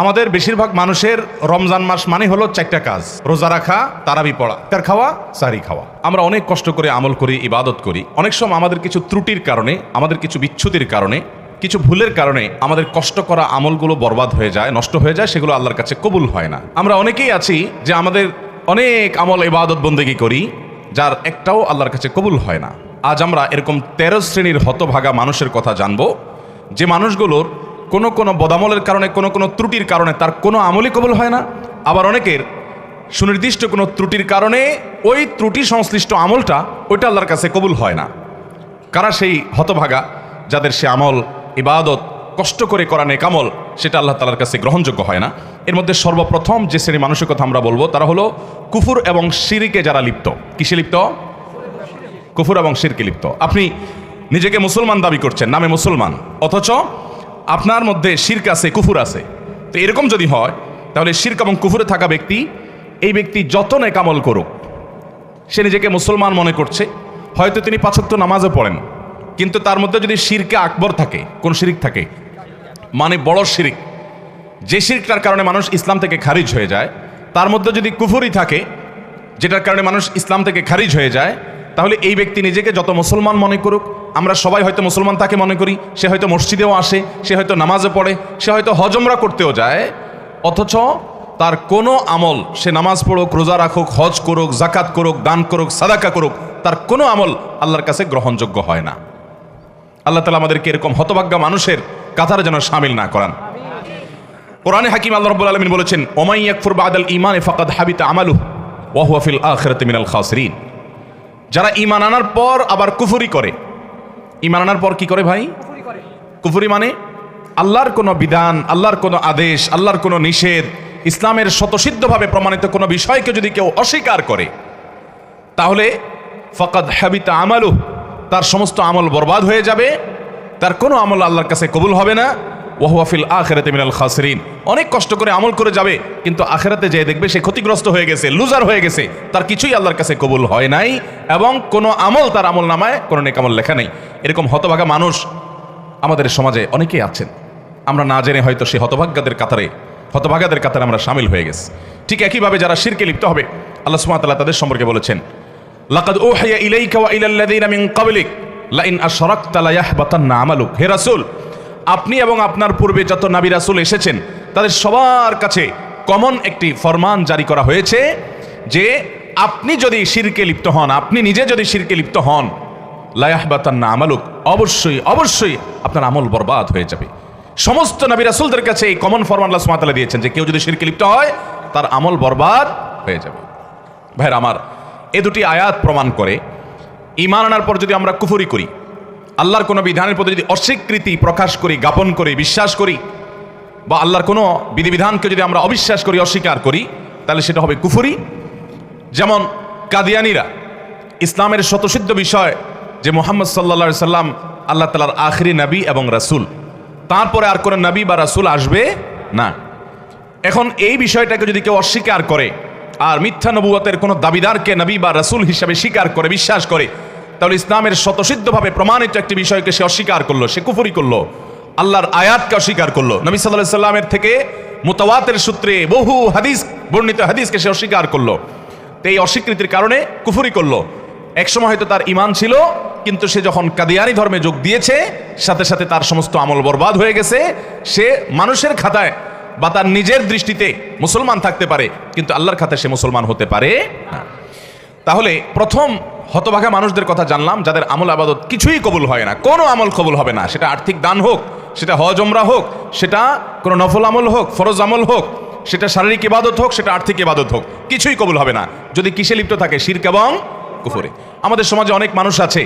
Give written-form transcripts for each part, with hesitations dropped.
আমাদের বেশিরভাগ মানুষের রমজান মাস মানে হলো 4টা কাজ: রোজা রাখা, তারাবি পড়া, ইফতার খাওয়া, সাহরি খাওয়া। আমরা অনেক কষ্ট করে আমল করি, ইবাদত করি। অনেক সময় আমাদের কিছু ত্রুটির কারণে, আমাদের কিছু বিচ্যুতির কারণে, কিছু ভুলের কারণে আমাদের কষ্ট করা আমলগুলো বরবাদ হয়ে যায়, নষ্ট হয়ে যায়, সেগুলো আল্লাহর কাছে কবুল হয় না। আমরা অনেকেই আছি যে আমাদের অনেক আমল ইবাদত বন্দেগী করি, যার একটাও আল্লাহর কাছে কবুল হয় না। আজ আমরা এরকম 13 শ্রেণীর হতভাগা মানুষের কথা জানবো, যে মানুষগুলোর কোনো বদামলের কারণে, কোনো ত্রুটির কারণে তার কোনো আমলই কবুল হয় না। আবার অনেকের সুনির্দিষ্ট কোনো ত্রুটির কারণে ওই ত্রুটি সংশ্লিষ্ট আমলটা ওইটা আল্লাহর কাছে কবুল হয় না। কারা সেই হতভাগা যাদের সে আমল ইবাদত কষ্ট করে করা নেক আমল সেটা আল্লাহ তাআলার কাছে গ্রহণযোগ্য হয় না? এর মধ্যে সর্বপ্রথম যে শ্রেণীর মানুষের কথা আমরা বলবো তারা হলো কুফর এবং শিরকে যারা লিপ্ত। কিসে লিপ্ত? কুফর এবং শিরকে লিপ্ত। আপনি নিজেকে মুসলমান দাবি করছেন, নামে মুসলমান, অথচ আপনার মধ্যে শিরক আছে, কুফর আছে। তো এরকম যদি হয় তাহলে শিরক এবং কুফরে থাকা ব্যক্তি, এই ব্যক্তি যত নেক আমল করুক, সে নিজেকে মুসলমান মনে করছে, হয়তো তিনি 5 ওয়াক্ত নামাজও পড়েন, কিন্তু তার মধ্যে যদি শিরকে আকবর থাকে, কোন শিরক থাকে, মানে বড় শিরক, যে শিরকটার কারণে মানুষ ইসলাম থেকে খারিজ হয়ে যায়, তার মধ্যে যদি কুফরি থাকে যেটার কারণে মানুষ ইসলাম থেকে খারিজ হয়ে যায়, তাহলে এই ব্যক্তি নিজেকে যত মুসলমান মনে করুক, আমরা সবাই হয়তো মুসলমান তাকে মনে করি, সে হয়তো মসজিদেও আসে, সে হয়তো নামাজে পড়ে, সে হয়তো হজ উমরা করতেও যায়, অথচ তার কোনো আমল, সে নামাজ পড়ুক, রোজা রাখুক, হজ করুক, জাকাত করুক, দান করুক, সাদাকা করুক, তার কোনো আমল আল্লাহর কাছে গ্রহণযোগ্য হয় না। আল্লাহ তাআলা আমাদেরকে এরকম হতভাগ্য মানুষের কাতারে যেন শামিল না করান। কোরআনে হাকিম আল্লাহ রাব্বুল আলামিন বলেছেন, ওমাই ইয়াকফুর বাদাল ঈমানি ফাকাদ হাবিতা আমালুহু ওয়া হুয়া ফিল আখিরাতি মিনাল খাসিরিন। যারা ঈমান আনার পর আবার কুফরি করে, ঈমান আনার পর কি করে ভাই? কুফরি মানে আল্লাহর কোনো বিধান, আল্লাহর কোনো আদেশ, আল্লাহর কোনো নিষেধ, ইসলামের স্বতঃসিদ্ধভাবে প্রমাণিত কোনো বিষয়কে যদি কেউ অস্বীকার করে, তাহলে ফাকাদ হাবিতা আমালুহু, তার সমস্ত আমল বরবাদ হয়ে যাবে, তার কোনো আমল আল্লাহর কাছে কবুল হবে না। ওয়া হুয়া ফিল আখিরাতি মিনাল খাসিরিন। অনেক কষ্ট করে আমল করে যাবে, কিন্তু আখিরাতে যেয়ে দেখবে সে ক্ষতিগ্রস্ত হয়ে গেছে, লুজার হয়ে গেছে, তার কিছুই আল্লাহর কাছে কবুল হয় নাই, এবং কোনো আমল তার আমল নামায় কোনো নেক আমল লেখা নেই। এরকম হতভাগা মানুষ আমাদের সমাজে অনেকেই আছেন। আমরা না জেনে হয়তো সেই হতভাগাদের কাতারে আমরা শামিল হয়ে গেছি। ঠিক একইভাবে যারা শিরকে লিপ্ত হবে, আল্লাহ সুবহানাহু ওয়া তাআলা তাদের সম্পর্কে বলেছেন, লাকাদ উহিয়া ইলাইকা ওয়া ইলাল্লাযীনা মিন ক্বাবলিক লাইন আশরাকতা লায়াহবাতান্না আমালুক। হে রাসূল, আপনি এবং আপনার পূর্বে যত নবী রাসূল এসেছেন তাদের সবার কাছে কমন একটি ফরমান জারি করা হয়েছে যে আপনি যদি শিরকে লিপ্ত হন, আপনি নিজে যদি শিরকে লিপ্ত হন, লায়াহবাতান্না আমালুক, অবশ্যই আপনার আমল বরবাদ হয়ে যাবে। সমস্ত নবী রাসূলদের কাছে এই কমন ফরমান আল্লাহ সুবহানাহু ওয়া তাআলা দিয়েছেন যে কেউ যদি শিরকে লিপ্ত হয় তার আমল বরবাদ হয়ে যাবে। ভাইরা আমার, এ দুটি আয়াত প্রমাণ করে ঈমান আনার পর যদি আমরা কুফরি করি, আল্লাহর কোনো বিধানের প্রতি যদি অস্বীকৃতি প্রকাশ করি, জ্ঞাপন করি, বিশ্বাস করি, বা আল্লাহর কোনো বিধিবিধানকে যদি আমরা অবিশ্বাস করি, অস্বীকার করি, তাহলে সেটা হবে কুফরি। যেমন কাদিয়ানীরা ইসলামের স্বতঃসিদ্ধ বিষয় যে মুহাম্মদ সাল্লাল্লাহু আলাইহি সাল্লাম আল্লাহ তাআলার আখিরি নবী এবং রাসূল, তারপরে আর কোনো নবী বা রাসূল আসবে না। এখন এই বিষয়টাকে যদি কেউ অস্বীকার করে আর মিথ্যা নবুয়তের কোনো দাবিদারকে নবী বা রাসূল হিসাবে স্বীকার করে, বিশ্বাস করে, তাহলে ইসলামের স্বতঃসিদ্ধভাবে প্রমাণিত একটি বিষয়কে সে অস্বীকার করলো, সে কুফরি করলো, আল্লাহর আয়াতকে অস্বীকার করলো, নবী সাল্লাল্লাহু আলাইহি সাল্লামের থেকে মুতাওয়াতির সূত্রে বহু হাদিস বর্ণিত হাদিসকে সে অস্বীকার করলো। তো এই অস্বীকৃতির কারণে কুফরি করলো। একসময় হয়তো তার ঈমান ছিল, কিন্তু সে যখন কাদিয়ানী ধর্মে যোগ দিয়েছে, সাথে সাথে তার সমস্ত আমল বরবাদ হয়ে গেছে। সে মানুষের খাতায় বা তার নিজের দৃষ্টিতে মুসলমান থাকতে পারে, কিন্তু আল্লাহর খাতায় সে মুসলমান হতে পারে না। তাহলে প্রথম হতভাগা মানুষদের কথা জানলাম, যাদের আমল আবাদত কিছুই কবুল হয় না, কোনো আমল কবুল হবে না। সেটা আর্থিক দান হোক, সেটা হজ উমরা হোক, সেটা কোনো নফল আমল হোক, ফরজ আমল হোক, সেটা শারীরিক ইবাদত হোক, সেটা আর্থিক ইবাদত হোক, কিছুই কবুল হবে না যদি কিসে লিপ্ত থাকে? শিরক এবং কুফরে। আমাদের সমাজে অনেক মানুষ আছে,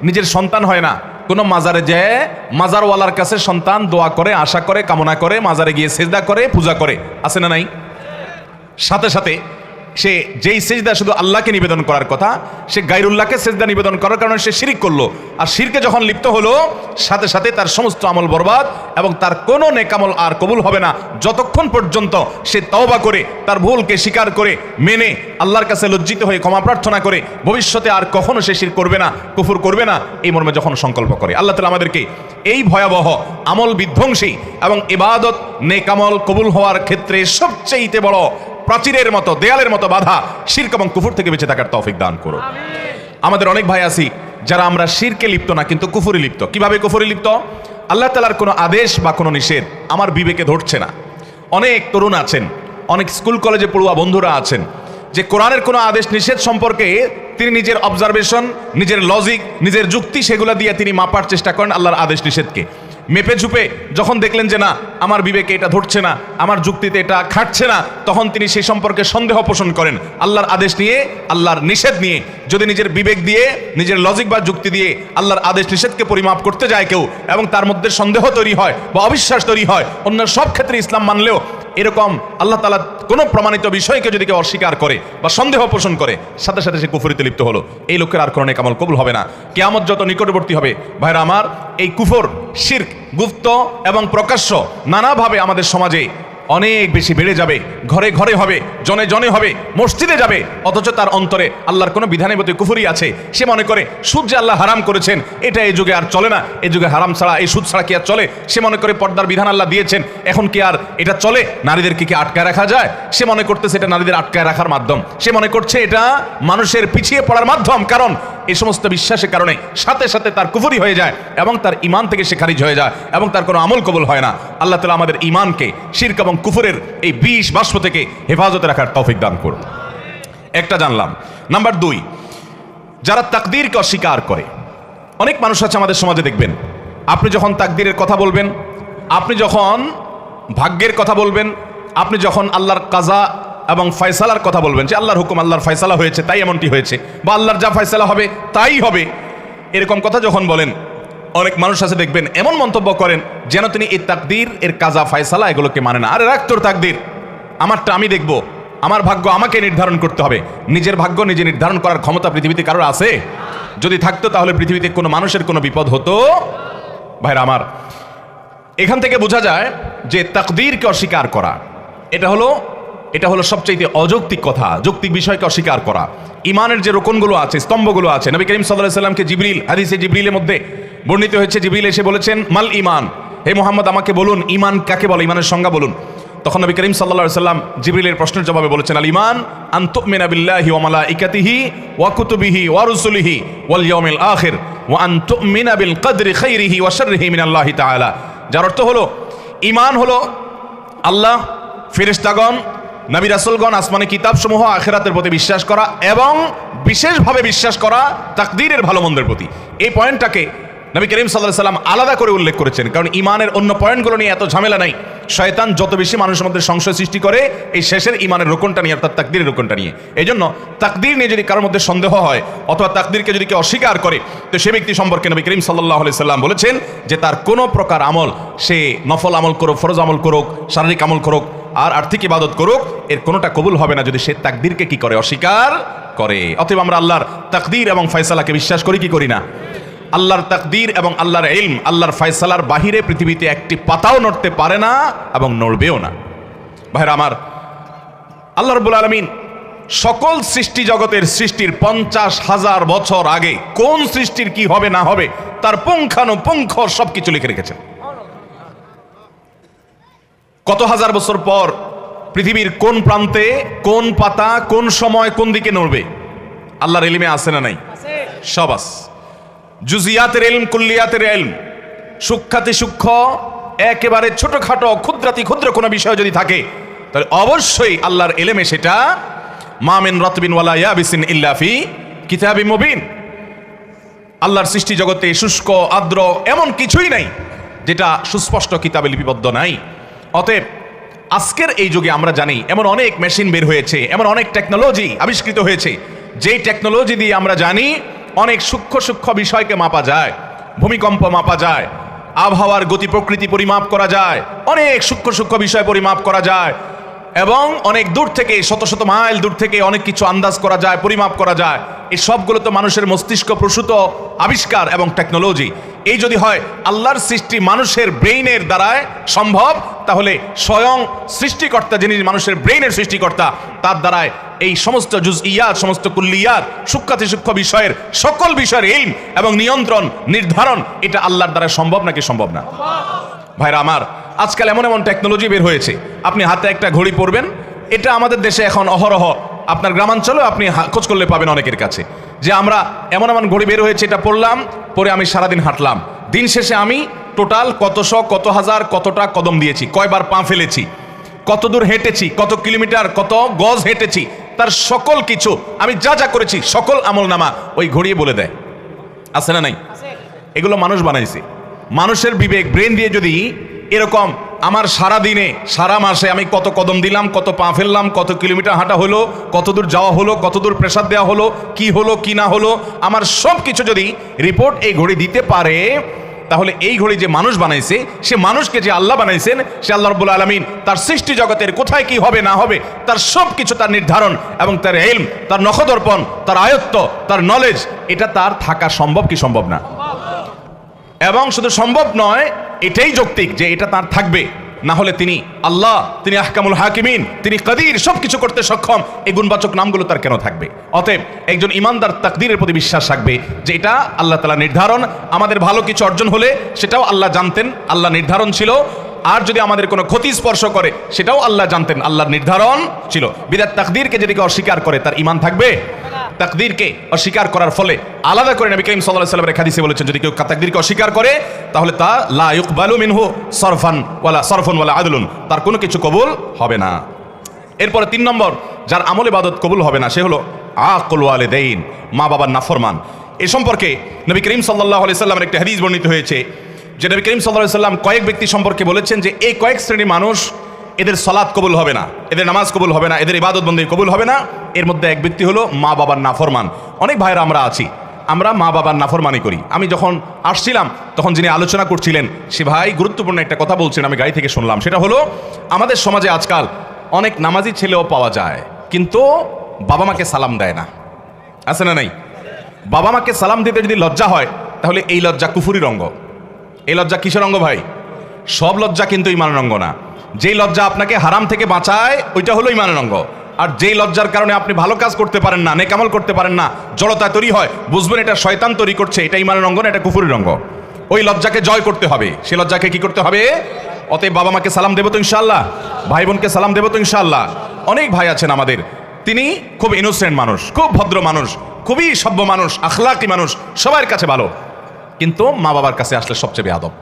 নিজের সন্তান হয় না, কোনো মাজারে যায়, মাজারওয়ালার কাছে সন্তান দোয়া করে, আশা করে, কামনা করে, মাজারে গিয়ে সেজদা করে, পূজা করে, আছে না নাই? সাথে সাথে সে যেই সেজদা শুধু আল্লাহকে নিবেদন করার কথা, সে গায়রুল্লাহকে সেজদা নিবেদন করার কারণে সে শিরক করলো। আর শিরকে যখন লিপ্ত হলো, সাথে সাথে তার সমস্ত আমল বরবাদ এবং তার কোনো নেকামল আর কবুল হবে না যতক্ষণ পর্যন্ত সে তওবা করে তার ভুলকে স্বীকার করে মেনে আল্লাহর কাছে লজ্জিত হয়ে ক্ষমা প্রার্থনা করে ভবিষ্যতে আর কখনো সে শিরক করবে না, কুফর করবে না, এই মর্মে যখন সংকল্প করে। আল্লাহ তাআলা আমাদেরকে এই ভয়াবহ আমল বিধ্বংসী এবং ইবাদত নেকামল কবুল হওয়ার ক্ষেত্রে সবচেয়ে বড় প্রাচীরের মতো, দেয়ালের মতো বাধা শিরক এবং কুফর থেকে বেঁচে থাকার তৌফিক দান করুন। আমাদের অনেক ভাই আছি যারা আমরা শিরকে লিপ্ত না, কিন্তু কুফরে লিপ্ত। কিভাবে কুফরে লিপ্ত? আল্লাহ তাআলার কোনো আদেশ বা কোনো নিষেধ আমার বিবেকে ধরছে না। অনেক তরুণ আছেন, অনেক স্কুল কলেজে পড়ুয়া বন্ধুরা আছেন, যে কোরআনের কোনো আদেশ নিষেধ সম্পর্কে তিনি নিজের অবজারভেশন, নিজের লজিক, নিজের যুক্তি সেগুলো দিয়ে তিনি মাপার চেষ্টা করেন আল্লাহর আদেশ নিষেধকে। মেপে ঝুপে যখন দেখলেন যে না, আমার বিবেকে এটা ধরছে না, আমার যুক্তিতে এটা খাটছে না, তখন তিনি সেই সম্পর্কে সন্দেহ পোষণ করেন। আল্লাহর আদেশ নিয়ে, আল্লাহর নিষেধ নিয়ে যদি নিজের বিবেক দিয়ে, নিজের লজিক বা যুক্তি দিয়ে আল্লাহর আদেশ নিষেধকে পরিমাপ করতে যায় কেউ, এবং তার মধ্যে সন্দেহ তৈরি হয় বা অবিশ্বাস তৈরি হয়, অন্য সব ক্ষেত্রে ইসলাম মানলেও এরকম আল্লাহ তাআলা কোনো প্রমাণিত বিষয়কে যদি কেউ অস্বীকার করে বা সন্দেহ পোষণ করে, সাথে সাথে সে কুফরিতে লিপ্ত হলো। এই লোকের আর কোনো নেক আমল কবুল হবে না। কিয়ামত যত নিকটবর্তী হবে, ভাইরা আমার, এই কুফর, শিরক গুপ্ত এবং প্রকাশ্য নানাভাবে আমাদের সমাজে অনেক বেশি বেড়ে যাবে। ঘরে ঘরে হবে, জনে জনে হবে, মসজিদে যাবে, অথচ তার অন্তরে আল্লাহর কোনো বিধানের প্রতি কুফরি আছে। সে মনে করে সুদ যে আল্লাহ হারাম করেছেন এটা এই যুগে আর চলে না, এই যুগে হারাম ছাড়া, এই সুদ ছাড়া কি আর চলে? সে মনে করে পর্দার বিধান আল্লাহ দিয়েছেন, এখন কি আর এটা চলে? নারীদেরকে কি আটকায় রাখা যায়? সে মনে করতেছে এটা নারীদের আটকায় রাখার মাধ্যম। সে মনে করছে এটা মানুষের পিছিয়ে পড়ার মাধ্যম। কারণ এই সমস্ত বিশ্বাসের কারণে সাথে সাথে তার কুফরি হয়ে যায় এবং তার ঈমান থেকে সে খারিজ হয়ে যায় এবং তার কোনো আমল কবুল হয় না। আল্লাহ তাআলা আমাদের ঈমানকে শিরক এবং কুফরের এই বিষ বাষ্প থেকে হেফাজতে রাখার তৌফিক দান করুন। একটা জানলাম। নাম্বার 2, যারা তাকদীরকে অস্বীকার করে। অনেক মানুষ আছে আমাদের সমাজে, দেখবেন আপনি যখন তাকদীরের কথা বলবেন, আপনি যখন ভাগ্যের কথা বলবেন, আপনি যখন আল্লাহর কাজা এবং ফয়সালার কথা বলবেন, যে আল্লাহর হুকুম, আল্লাহর ফয়সালা হয়েছে তাই এমনটি হয়েছে, বা আল্লাহর যা ফয়সালা হবে তাই হবে, এরকম কথা যখন বলেন, অনেক মানুষ আছে দেখবেন এমন মন্তব্য করেন যেন তিনি এই তাকদীর, এর কাজা ফয়সালা এগুলোকে মানে না। আরে রাখ তোর তাকদীর, আমারটা আমি দেখব, আমার ভাগ্য আমাকে নির্ধারণ করতে হবে। নিজের ভাগ্য নিজে নির্ধারণ করার ক্ষমতা পৃথিবীতে কারোর আছে? যদি থাকতো তাহলে পৃথিবীতে কোনো মানুষের কোনো বিপদ হতো? ভাইরা আমার, এখান থেকে বোঝা যায় যে তাকদীরকে অস্বীকার করা এটা হলো সবচেয়ে অযৌক্তিক কথা। যৌক্তিক বিষয়কে অস্বীকার করা। ইমানের যে রোকনগুলো আছে, স্তম্ভগুলো আছে, নবী করিম সাল্লাল্লাহু আলাইহি সাল্লামকে জিবরিল, হাদিসে জিবরিলের মধ্যে বর্ণিত হয়েছে, জিবরিল এসে বলেছেন, মাল ইমান, হে মুহাম্মদ আমাকে বলুন ইমান কাকে বলে, ইমানের সংজ্ঞা বলুন। তখন নবী করিম সাল্লাল্লাহু আলাইহি সাল্লাম জিবরিলের প্রশ্নের জবাবে বলেছেন, আল ইমান আন তুমিনা বিল্লাহি ওয়া মালাইকাতিহি ওয়া কুতুবিহি ওয়া রুসুলিহি ওয়াল ইয়াউমিল আখির ওয়া আন তুমিনা বিল কদরি খাইরিহি ওয়া শাররিহি মিনাল্লাহি তাআলা। যার অর্থ হলো, ঈমান হলো আল্লাহ, ফেরেশতাগণ, নবী রাসূলগণ, আসমানি কিতাবসমূহ, আখিরাতের প্রতি বিশ্বাস করা এবং বিশেষভাবে বিশ্বাস করা তাকদীরের ভালো মন্দের প্রতি। এই পয়েন্টটাকে নবী করিম সাল্লাল্লাহু আলাইহি সাল্লাম আলাদা করে উল্লেখ করেছেন, কারণ ঈমানের অন্য পয়েন্টগুলো নিয়ে এত ঝামেলা নাই। শয়তান যত বেশি মানুষের মধ্যে সংশয় সৃষ্টি করে এই শেষের ঈমানের রোকনটা নিয়ে, অর্থাৎ তাকদীরের রোকনটা নিয়ে। এই জন্য তাকদীর নিয়ে যদি কারোর মধ্যে সন্দেহ হয় অথবা তাকদীরকে যদি কেউ অস্বীকার করে, তো সে ব্যক্তি সম্পর্কে নবী করিম সাল্লাল্লাহু আলাইহি সাল্লাম বলেছেন যে তার কোনো প্রকার আমল, সে নফল আমল করুক, ফরজ আমল করুক, শারীরিক আমল করুক আর আর্থিক ইবাদত করুক, এর কোনোটা কবুল হবে না যদি সে তাকদীরকে কি করে, অস্বীকার করে। অতএব আমরা আল্লাহর তাকদীর এবং ফয়সালাকে বিশ্বাস করি কি করি না? আল্লাহর তাকদীর এবং আল্লাহর ইলম, আল্লাহর ফয়সালার বাহিরে পৃথিবীতে একটি পাতাও নড়তে পারে না এবং নড়বেও না। ভাইরা আমার, আল্লাহ রাব্বুল আলামিন সকল সৃষ্টি জগতের সৃষ্টির 50,000 বছর আগে কোন সৃষ্টির কি হবে না হবে তার পুঙ্খানুপুঙ্খ সবকিছু লিখে রেখেছেন। কত হাজার বছর পর পৃথিবীর কোন প্রান্তে কোন পাতা কোন সময় কোন দিকে নড়বে আল্লাহর ইলমে আছে না নাই? সব আছে। জুজিয়াতের ইলম, কুল্লিয়াতের ইলম, সূক্ষ্মাতি সূক্ষ্ম, একেবারে ছোটখাটো ক্ষুদ্রাতি ক্ষুদ্র কোনো বিষয় যদি থাকে তাহলে অবশ্যই আল্লাহর ইলমে সেটা মা মিন রাতবিন ওয়ালা ইয়াবিসিন ইল্লা ফি কিতাবিম মুবিন। আল্লাহর সৃষ্টি জগতে শুষ্ক আর্দ্র এমন কিছুই নাই যেটা সুস্পষ্ট কিতাবে লিপিবদ্ধ নাই। অতএব আজকের এই যুগে আমরা জানি এমন অনেক মেশিন বের হয়েছে, এমন অনেক টেকনোলজি আবিষ্কৃত হয়েছে, যেই টেকনোলজি দিয়ে আমরা জানি অনেক সূক্ষ্ম সূক্ষ্ম বিষয়কে মাপা যায়, ভূমিকম্প মাপা যায়, আবহাওয়ার গতি প্রকৃতি পরিমাপ করা যায়, অনেক সূক্ষ্ম সূক্ষ্ম বিষয় পরিমাপ করা যায় এবং অনেক দূর থেকে, শত শত মাইল দূর থেকে অনেক কিছু আন্দাজ করা যায়, পরিমাপ করা যায়। এই সবগুলো তো মানুষের মস্তিষ্ক প্রসূত আবিষ্কার এবং টেকনোলজি। এই যদি হয় আল্লাহর সৃষ্টি মানুষের ব্রেইনের দ্বারায় সম্ভব, তাহলে স্বয়ং সৃষ্টিকর্তা, যিনি মানুষের ব্রেইনের সৃষ্টিকর্তা, তার দ্বারায় এই সমস্ত জুজইয়াত, সমস্ত কুল্লিয়াত, সূক্ষ্মাতি সূক্ষ্ম বিষয়ের সকল বিষয়ের ইলম এবং নিয়ন্ত্রণ, নির্ধারণ, এটা আল্লাহর দ্বারা সম্ভব নাকি সম্ভব না? ভাইরা আমার, আজকাল এমন এমন টেকনোলজি বের হয়েছে, আপনি হাতে একটা ঘড়ি পরবেন, এটা আমাদের দেশে এখন অহরহ, আপনার গ্রামাঞ্চলেও আপনি খোঁজ করলে পাবেন অনেকের কাছে, যে আমরা এমন এমন ঘড়ি বের হয়েছে, এটা পরলাম, পরে আমি সারাদিন হাঁটলাম, দিন শেষে আমি টোটাল কতশো, কত হাজার, কতটা কদম দিয়েছি, কয়বার পা ফেলেছি, কত দূর হেঁটেছি, কত কিলোমিটার, কত গজ হেঁটেছি, তার সকল কিছু আমি যা যা করেছি সকল আমলনামা ওই ঘড়িয়ে বলে দেয়। আছে না নাই? এগুলো মানুষ বানাইছে। মানুষের বিবেক, ব্রেন দিয়ে যদি এরকম আমার সারা দিনে, সারা মাসে আমি কত কদম দিলাম, কত পা ফেললাম, কত কিলোমিটার হাঁটা হলো, কত দূর যাওয়া হলো, কত দূর প্রেসার দেওয়া হলো, কি না হলো, আমার সব কিছু যদি রিপোর্ট এই ঘড়ি দিতে পারে, তাহলে এই ঘড়ি যে মানুষ বানাইছে, সে মানুষকে যে আল্লাহ বানাইছেন, সে আল্লাহ রাব্বুল আলামিন তার সৃষ্টি জগতের কোথায় কি হবে না হবে তার সব কিছু, তার নির্ধারণ এবং তার ইলম, তার নখদর্পণ, তার আয়ত্ত, তার নলেজ, এটা তার থাকা সম্ভব কি সম্ভব না? এবং শুধু সম্ভব নয়, এটাই যৌক্তিক যে এটা তার থাকবে, না হলে তিনি আল্লাহ, তিনি আহকামুল হাকিমিন, তিনি কাদির, সবকিছু করতে সক্ষম, এই গুণবাচক নামগুলো তার কেন থাকবে? অতএব একজন ইমানদার তাকদীরের প্রতি বিশ্বাস রাখবে যে এটা আল্লাহ তাআলা নির্ধারণ। আমাদের ভালো কিছু অর্জন হলে সেটাও আল্লাহ জানতেন, আল্লাহ নির্ধারণ ছিল। আর যদি আমাদের কোনো ক্ষতি স্পর্শ করে, সেটাও আল্লাহ জানতেন, আল্লাহর নির্ধারণ ছিল। বিদাত তাকদীরকে যদি কেউ অস্বীকার করে, তার ঈমান থাকবে? তাকদীরকে অস্বীকার করার ফলে আলাদা করে নবী করিম সাল্লাল্লাহু আলাইহি ওয়াসাল্লামের হাদিসে বলেছেন, যদি কেউ তাকদীরকে অস্বীকার করে, তাহলে তা লা ইউকবালু মিনহু সরফুন ওয়ালা আদলুন, তার কোনো কিছু কবুল হবে না। এরপরে 3 নম্বর, যার আমল ইবাদত কবুল হবে না, সে হলো আকুল ওয়ালিদাইন, মা বাবার নাফরমান। এ সম্পর্কে নবী করিম সাল্লাল্লাহু আলাইহি ওয়াসাল্লামের একটা হাদিস বর্ণিত হয়েছে, যে নবী করিম সাল্লাল্লাহু আলাইহি ওয়াসাল্লাম কয়েক ব্যক্তি সম্পর্কে বলেছেন যে এই কয়েক শ্রেণীর মানুষ, এদের সালাত কবুল হবে না, এদের নামাজ কবুল হবে না, এদের ইবাদত বন্দেগী কবুল হবে না। এর মধ্যে এক ব্যক্তি হলো মা বাবার নাফরমান। অনেক ভাইরা আমরা আছি, আমরা মা বাবার নাফরমানি করি। আমি যখন আসছিলাম তখন যিনি আলোচনা করছিলেন, সে ভাই গুরুত্বপূর্ণ একটা কথা বলছেন, আমি গাড়ি থেকে শুনলাম। সেটা হলো, আমাদের সমাজে আজকাল অনেক নামাজি ছেলেও পাওয়া যায়, কিন্তু বাবা মাকে সালাম দেয় না। আছে না নাই? বাবা মাকে সালাম দিতে যদি লজ্জা হয়, তাহলে এই লজ্জা কুফুরি রঙ্গ। এই লজ্জা কিসের অঙ্গ ভাই? সব লজ্জা কিন্তু ইমানের অঙ্গ না। যেই লজ্জা আপনাকে হারাম থেকে বাঁচায়, ওইটা হলো ইমানের অঙ্গ। আর যেই লজ্জার কারণে আপনি ভালো কাজ করতে পারেন না, নেক আমল করতে পারেন না, জড়তা তৈরি হয়, বুঝবেন এটা শয়তান তৈরি করছে, এটা ইমানের অঙ্গ না, এটা কুফুরির অঙ্গ। ওই লজ্জাকে জয় করতে হবে, সে লজ্জাকে কি করতে হবে? অতএব বাবা মাকে সালাম দেবো তো ইনশাআল্লাহ, ভাই বোনকে সালাম দেবো তো ইনশাআল্লাহ। অনেক ভাই আছেন আমাদের, তিনি খুব ইনোসেন্ট মানুষ, খুব ভদ্র মানুষ, খুবই সভ্য মানুষ, আখলাকি মানুষ, সবার কাছে ভালো, কিন্তু মা বাবার কাছে আসলে সবচেয়ে বেয়াদব।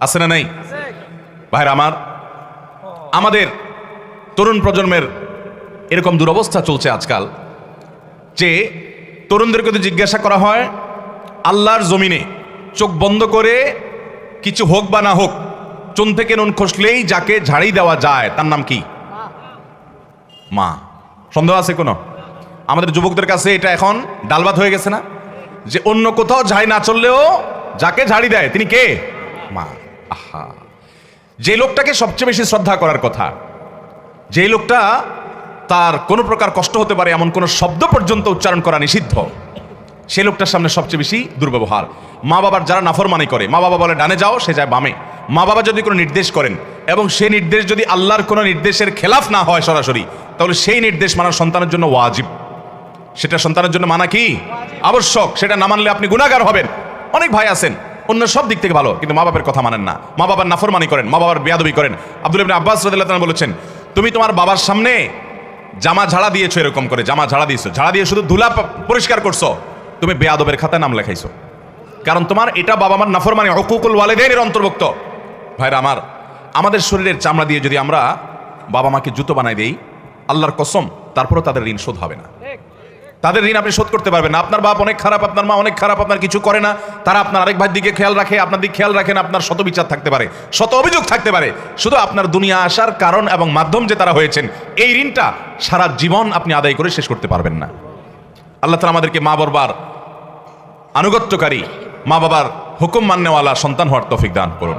আছে না নাই? ভাইরা আমার, আমাদের তরুণ প্রজন্মের এরকম দুরবস্থা চলছে আজকাল, যে তরুণদেরকে যদি জিজ্ঞাসা করা হয়, আল্লাহর জমিনে চোখ বন্ধ করে কিছু হোক বা না হোক, চুন থেকে নুন খসলেই যাকে ঝাড়ি দেওয়া যায়, তার নাম কি? মা। সন্দেহ আছে কোনো? আমাদের যুবকদের কাছে এটা এখন ডালভাত হয়ে গেছে না, যে অন্য কোথাও ঝাড়ি না চললেও যাকে ঝাড়ি দেয় তিনি কে? মা। আহা, যে লোকটাকে সবচেয়ে বেশি শ্রদ্ধা করার কথা, যে লোকটা তার কোনো প্রকার কষ্ট হতে পারে এমন কোনো শব্দ পর্যন্ত উচ্চারণ করা নিষিদ্ধ, সে লোকটার সামনে সবচেয়ে বেশি দুর্ব্যবহার। মা বাবার যারা নাফরমানি করে, মা বাবা বলে ডানে যাও, সে যায় বামে। মা বাবা যদি কোনো নির্দেশ করেন এবং সেই নির্দেশ যদি আল্লাহর কোনো নির্দেশের খেলাফ না হয় সরাসরি, তাহলে সেই নির্দেশ মানা সন্তানের জন্য ওয়াজিব। সেটা সন্তানের জন্য মানা কি? আবশ্যক। সেটা না মানলে আপনি গুনাহগার হবেন। অনেক ভাই আছেন অন্য সব দিক থেকে ভালো, কিন্তু মা বাবার কথা মানেন না, মা বাবার নাফরমানি করেন, মা বাবার বেয়াদবি করেন। আব্দুল্লাহ ইবনে আব্বাস রাদিয়াল্লাহু তাআলা বলেছেন, তুমি তোমার বাবার সামনে জামা ঝাড়া দিয়েছো, এরকম করে জামা ঝাড়া দিয়েছো, ঝাড়া দিয়ে শুধু ধুলা পরিষ্কার করছো, তুমি বেয়াদবের খাতায় নাম লেখাইছো, কারণ তোমার এটা বাবা মার নাফরমানি, হুকুকুল ওয়ালিদাইনের অন্তর্ভুক্ত। ভাইরা আমার, আমাদের শরীরের চামড়া দিয়ে যদি আমরা বাবা মাকে জুতো বানাই দেই, আল্লাহর কসম, তারপরেও তাদের ঋণ শোধ হবে না। তাদের ঋণ আপনি শোধ করতে পারবেন না। আপনার বাপ অনেক খারাপ, আপনার মা অনেক খারাপ, আপনার কিছু করে না, তারা আপনার আরেক ভাইয়ের দিকে খেয়াল রাখে, আপনার দিকে খেয়াল রাখেন, আপনার শত বিচার থাকতে পারে, শত অভিযোগ থাকতে পারে, শুধু আপনার দুনিয়া আসার কারণ এবং মাধ্যম যে তারা হয়েছেন, এই ঋণটা সারা জীবন আপনি আদায় করে শেষ করতে পারবেন না। আল্লাহ তাআলা আমাদেরকে মা বাবার আনুগত্যকারী, মা বাবার হুকুম মান্যওয়ালা সন্তান হওয়ার তৌফিক দান করুন।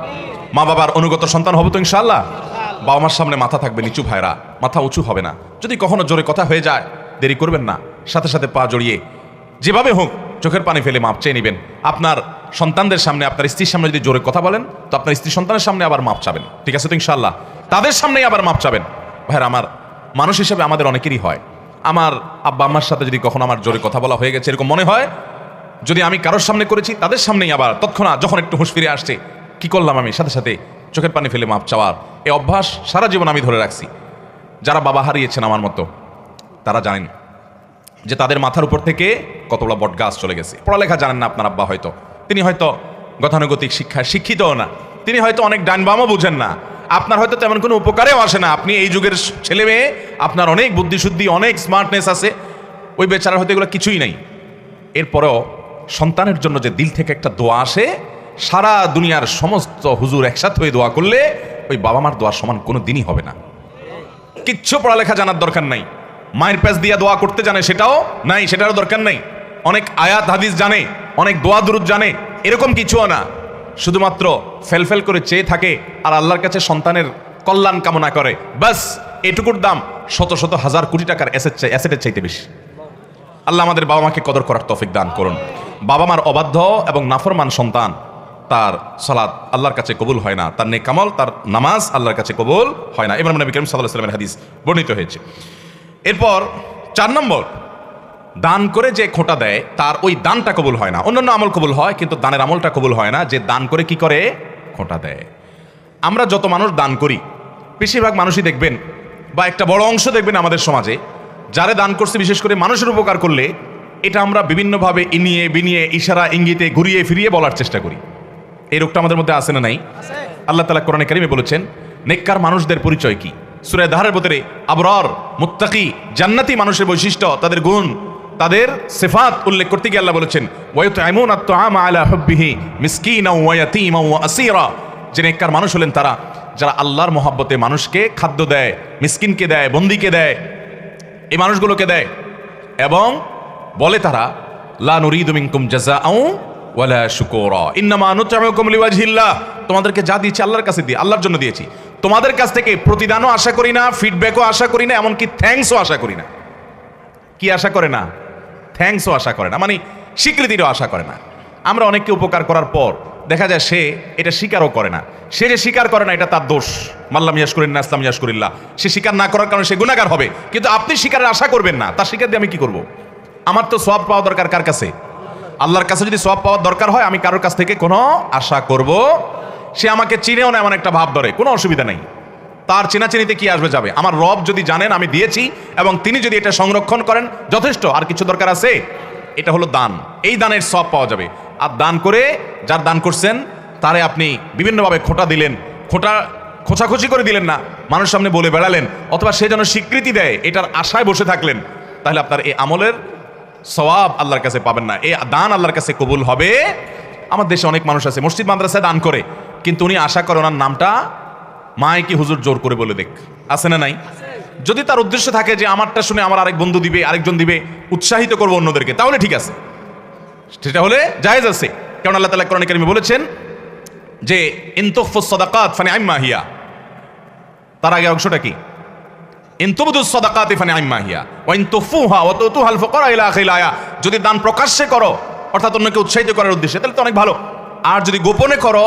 মা বাবার অনুগত সন্তান হব তো ইনশাআল্লাহ। বাবা মার সামনে মাথা থাকবে নিচু, ভাইরা মাথা উঁচু হবে না। যদি কখনো জোরে কথা হয়ে যায় দেরি করবেন না, সাথে সাথে পা জড়িয়ে যেভাবে হোক চোখের পানি ফেলে মাপ চেয়ে নেবেন। আপনার সন্তানদের সামনে, আপনার স্ত্রীর সামনে যদি জোরে কথা বলেন তো আপনার স্ত্রী সন্তানের সামনে আবার মাপ চাবেন, ঠিক আছে তো ইনশাআল্লাহ? তাদের সামনেই আবার মাপ চাবেন। ভাইরা আমার, মানুষ হিসেবে আমাদের অনেকেরই হয়, আমার আব্বা আম্মার সাথে যদি কখনো আমার জোরে কথা বলা হয়ে গেছে এরকম মনে হয়, যদি আমি কারোর সামনে করেছি তাদের সামনেই আবার তৎক্ষণাৎ যখন একটু হুঁশ ফিরে আসছে কি করলাম আমি, সাথে সাথে চোখের পানি ফেলে মাপ চাওয়ার এই অভ্যাস সারা জীবন আমি ধরে রাখছি। যারা বাবা হারিয়েছেন আমার মতো তারা জানেন যে তাদের মাথার উপর থেকে কতগুলো বট গাছ চলে গেছে। পড়ালেখা জানেন না আপনার আব্বা, হয়তো তিনি হয়তো গতানুগতিক শিক্ষায় শিক্ষিতও না, তিনি হয়তো অনেক ডান বামও বুঝেন না, আপনার হয়তো তেমন কোনো উপকারেও আসে না। আপনি এই যুগের ছেলে মেয়ে, আপনার অনেক বুদ্ধিশুদ্ধি, অনেক স্মার্টনেস আছে, ওই বেচারার হয়তো এগুলো কিছুই নাই। এরপরেও সন্তানের জন্য যে দিল থেকে একটা দোয়া আসে, সারা দুনিয়ার সমস্ত হুজুর একসাথে হয়ে দোয়া করলে ওই বাবা মার দোয়ার সমান কোনো দিনই হবে না। কিচ্ছু পড়ালেখা জানার দরকার নাই, মায়ের প্যাচ দিয়া দোয়া করতে জানে সেটাও নাই, সেটারও দরকার নাই। অনেক আয়াত হাদিস জানে, অনেক দোয়া দুরুদ জানে, এরকম কিছুও না। শুধুমাত্র ফেলফেল করে চেয়ে থাকে আর আল্লাহর কাছে সন্তানের কল্যাণ কামনা করে, বাস এটুকুর দাম শত শত হাজার কোটি টাকার অ্যাসেটের চাইতে বেশি। আল্লাহ আমাদের বাবা মাকে কদর করার তৌফিক দান করুন। বাবা মার অবাধ্য এবং নাফরমান সন্তান, তার সালাত আল্লাহর কাছে কবুল হয় না, তার নেক আমল, তার নামাজ আল্লাহর কাছে কবুল হয় না। ইমাম নবী করিম সাল্লাল্লাহু আলাইহি ওয়াসাল্লামের হাদিস বর্ণিত হয়েছে। এরপর 4 নম্বর, দান করে যে খোঁটা দেয় তার ওই দানটা কবুল হয় না। অন্যান্য আমল কবুল হয় কিন্তু দানের আমলটা কবুল হয় না, যে দান করে কি করে, খোঁটা দেয়। আমরা যত মানুষ দান করি, বেশিরভাগ মানুষই দেখবেন বা একটা বড় অংশ দেখবেন আমাদের সমাজে, যারা দান করছে বিশেষ করে মানুষের উপকার করলে এটা আমরা বিভিন্নভাবে ইনিয়ে বিনিয়ে ইশারা ইঙ্গিতে ঘুরিয়ে ফিরিয়ে বলার চেষ্টা করি। এই রোগটা আমাদের মধ্যে আছে না নাই? আল্লাহ তাআলা কোরআনে কারিমে বলেছেন নেককার মানুষদের পরিচয় কি। সূরা দাহরের ভিতরে আবরার, মুত্তাকি, জান্নাতি মানুষের বৈশিষ্ট্য, তাদের গুণ, তাদের সিফাত উল্লেখ করতে গিয়ে আল্লাহ বলেছেন ওয়ায়ুতঈমুনা আত-তাআমা আলা হুব্বিহি মিসকিনাও ওয়া ইয়াতীমান ওয়া আসীরা। যে নেককার মানুষ হলেন তারা যারা আল্লাহর মহব্বতে মানুষকে খাদ্য দেয়, মিসকিনকে দেয়, বন্দীকে দেয়, এই মানুষগুলোকে দেয়, এবং বলে তারা লা নুরিদু মিনকুম জাযাআও ওয়ালা শুকুরা ইন্নামা নুতঈমুকুম লিওয়াজহিল্লাহ। তোমাদেরকে যা দিয়েছি আল্লাহর কাছে দিয়ে, আল্লাহর জন্য দিয়েছি, তোমাদের কাছ থেকে প্রতিদানও আশা করি না, ফিডব্যাকও আশা করি না, এমনকি থ্যাঙ্কসও আশা করি না। কি আশা করে না? থ্যাঙ্কসও আশা করে না, মানে স্বীকৃতিরও আশা করে না। আমরা অনেককে উপকার করার পর দেখা যায় সে এটা স্বীকারও করে না। সে যে স্বীকার করে না এটা তার দোষ। মাল্লাম ইয়াশকুরিল্লাহ ইসলাম ইয়াশকুরিল্লাহ, সে স্বীকার না করার কারণে সে গুনাহগার হবে। কিন্তু আপনি স্বীকারের আশা করবেন না, তার স্বীকার দিয়ে আমি কি করব? আমার তো সওয়াব পাওয়া দরকার কার কাছে? আল্লাহর কাছে। যদি সওয়াব পাওয়ার দরকার হয় আমি কারোর কাছ থেকে কোনো আশা করব? সে আমাকে চিনেও না এমন একটা ভাব ধরে, কোনো অসুবিধা নেই, তার চেনাচেনিতে কি আসবে যাবে। আমার রব যদি জানেন আমি দিয়েছি এবং তিনি যদি এটা সংরক্ষণ করেন যথেষ্ট, আর কিছু দরকার আছে? এটা হলো দান, এই দানের সওয়াব পাওয়া যাবে। আর দান করে যার দান করছেন তারে আপনি বিভিন্নভাবে খোঁটা দিলেন, খোঁচাখুচি করে দিলেন না, মানুষের সামনে বলে বেড়ালেন, অথবা সে যেন স্বীকৃতি দেয় এটার আশায় বসে থাকলেন, তাহলে আপনার এই আমলের সওয়াব আল্লাহর কাছে পাবেন না, এই দান আল্লাহর কাছে কবুল হবে। আমার দেশে অনেক মানুষ আছে মসজিদ মাদ্রাসায় দান করে, কিন্তু উনি আশা করে ওনার নামটা মায় কি হুজুর জোর করে বলে দেখ, আছে না নাই? যদি তার উদ্দেশ্য থাকে যে আমারটা শুনে আমার আরেক বন্ধু দিবে, আরেকজন দিবে, উৎসাহিত করবো অন্যদেরকে, তাহলে ঠিক আছে, সেটা হলে জায়েজ আছে। কারণ আল্লাহ তাআলা কোরআনে কারিমে বলেছেন যে ইন তুখফুস সাদাকাত ফানিআম্মা হিয়া। তার আগে অংশটা কি? ইন তুবদুস সাদাকাতি ফানিআম্মা হিয়া ওয়া ইন তুখফুহা ওয়া তুতুহাল ফুকারা ইলা আখিল আয়া। যদি দান প্রকাশ্যে করো অর্থাৎ অন্যকে উৎসাহিত করার উদ্দেশ্যে, তাহলে তো অনেক ভালো। আর যদি গোপনে করো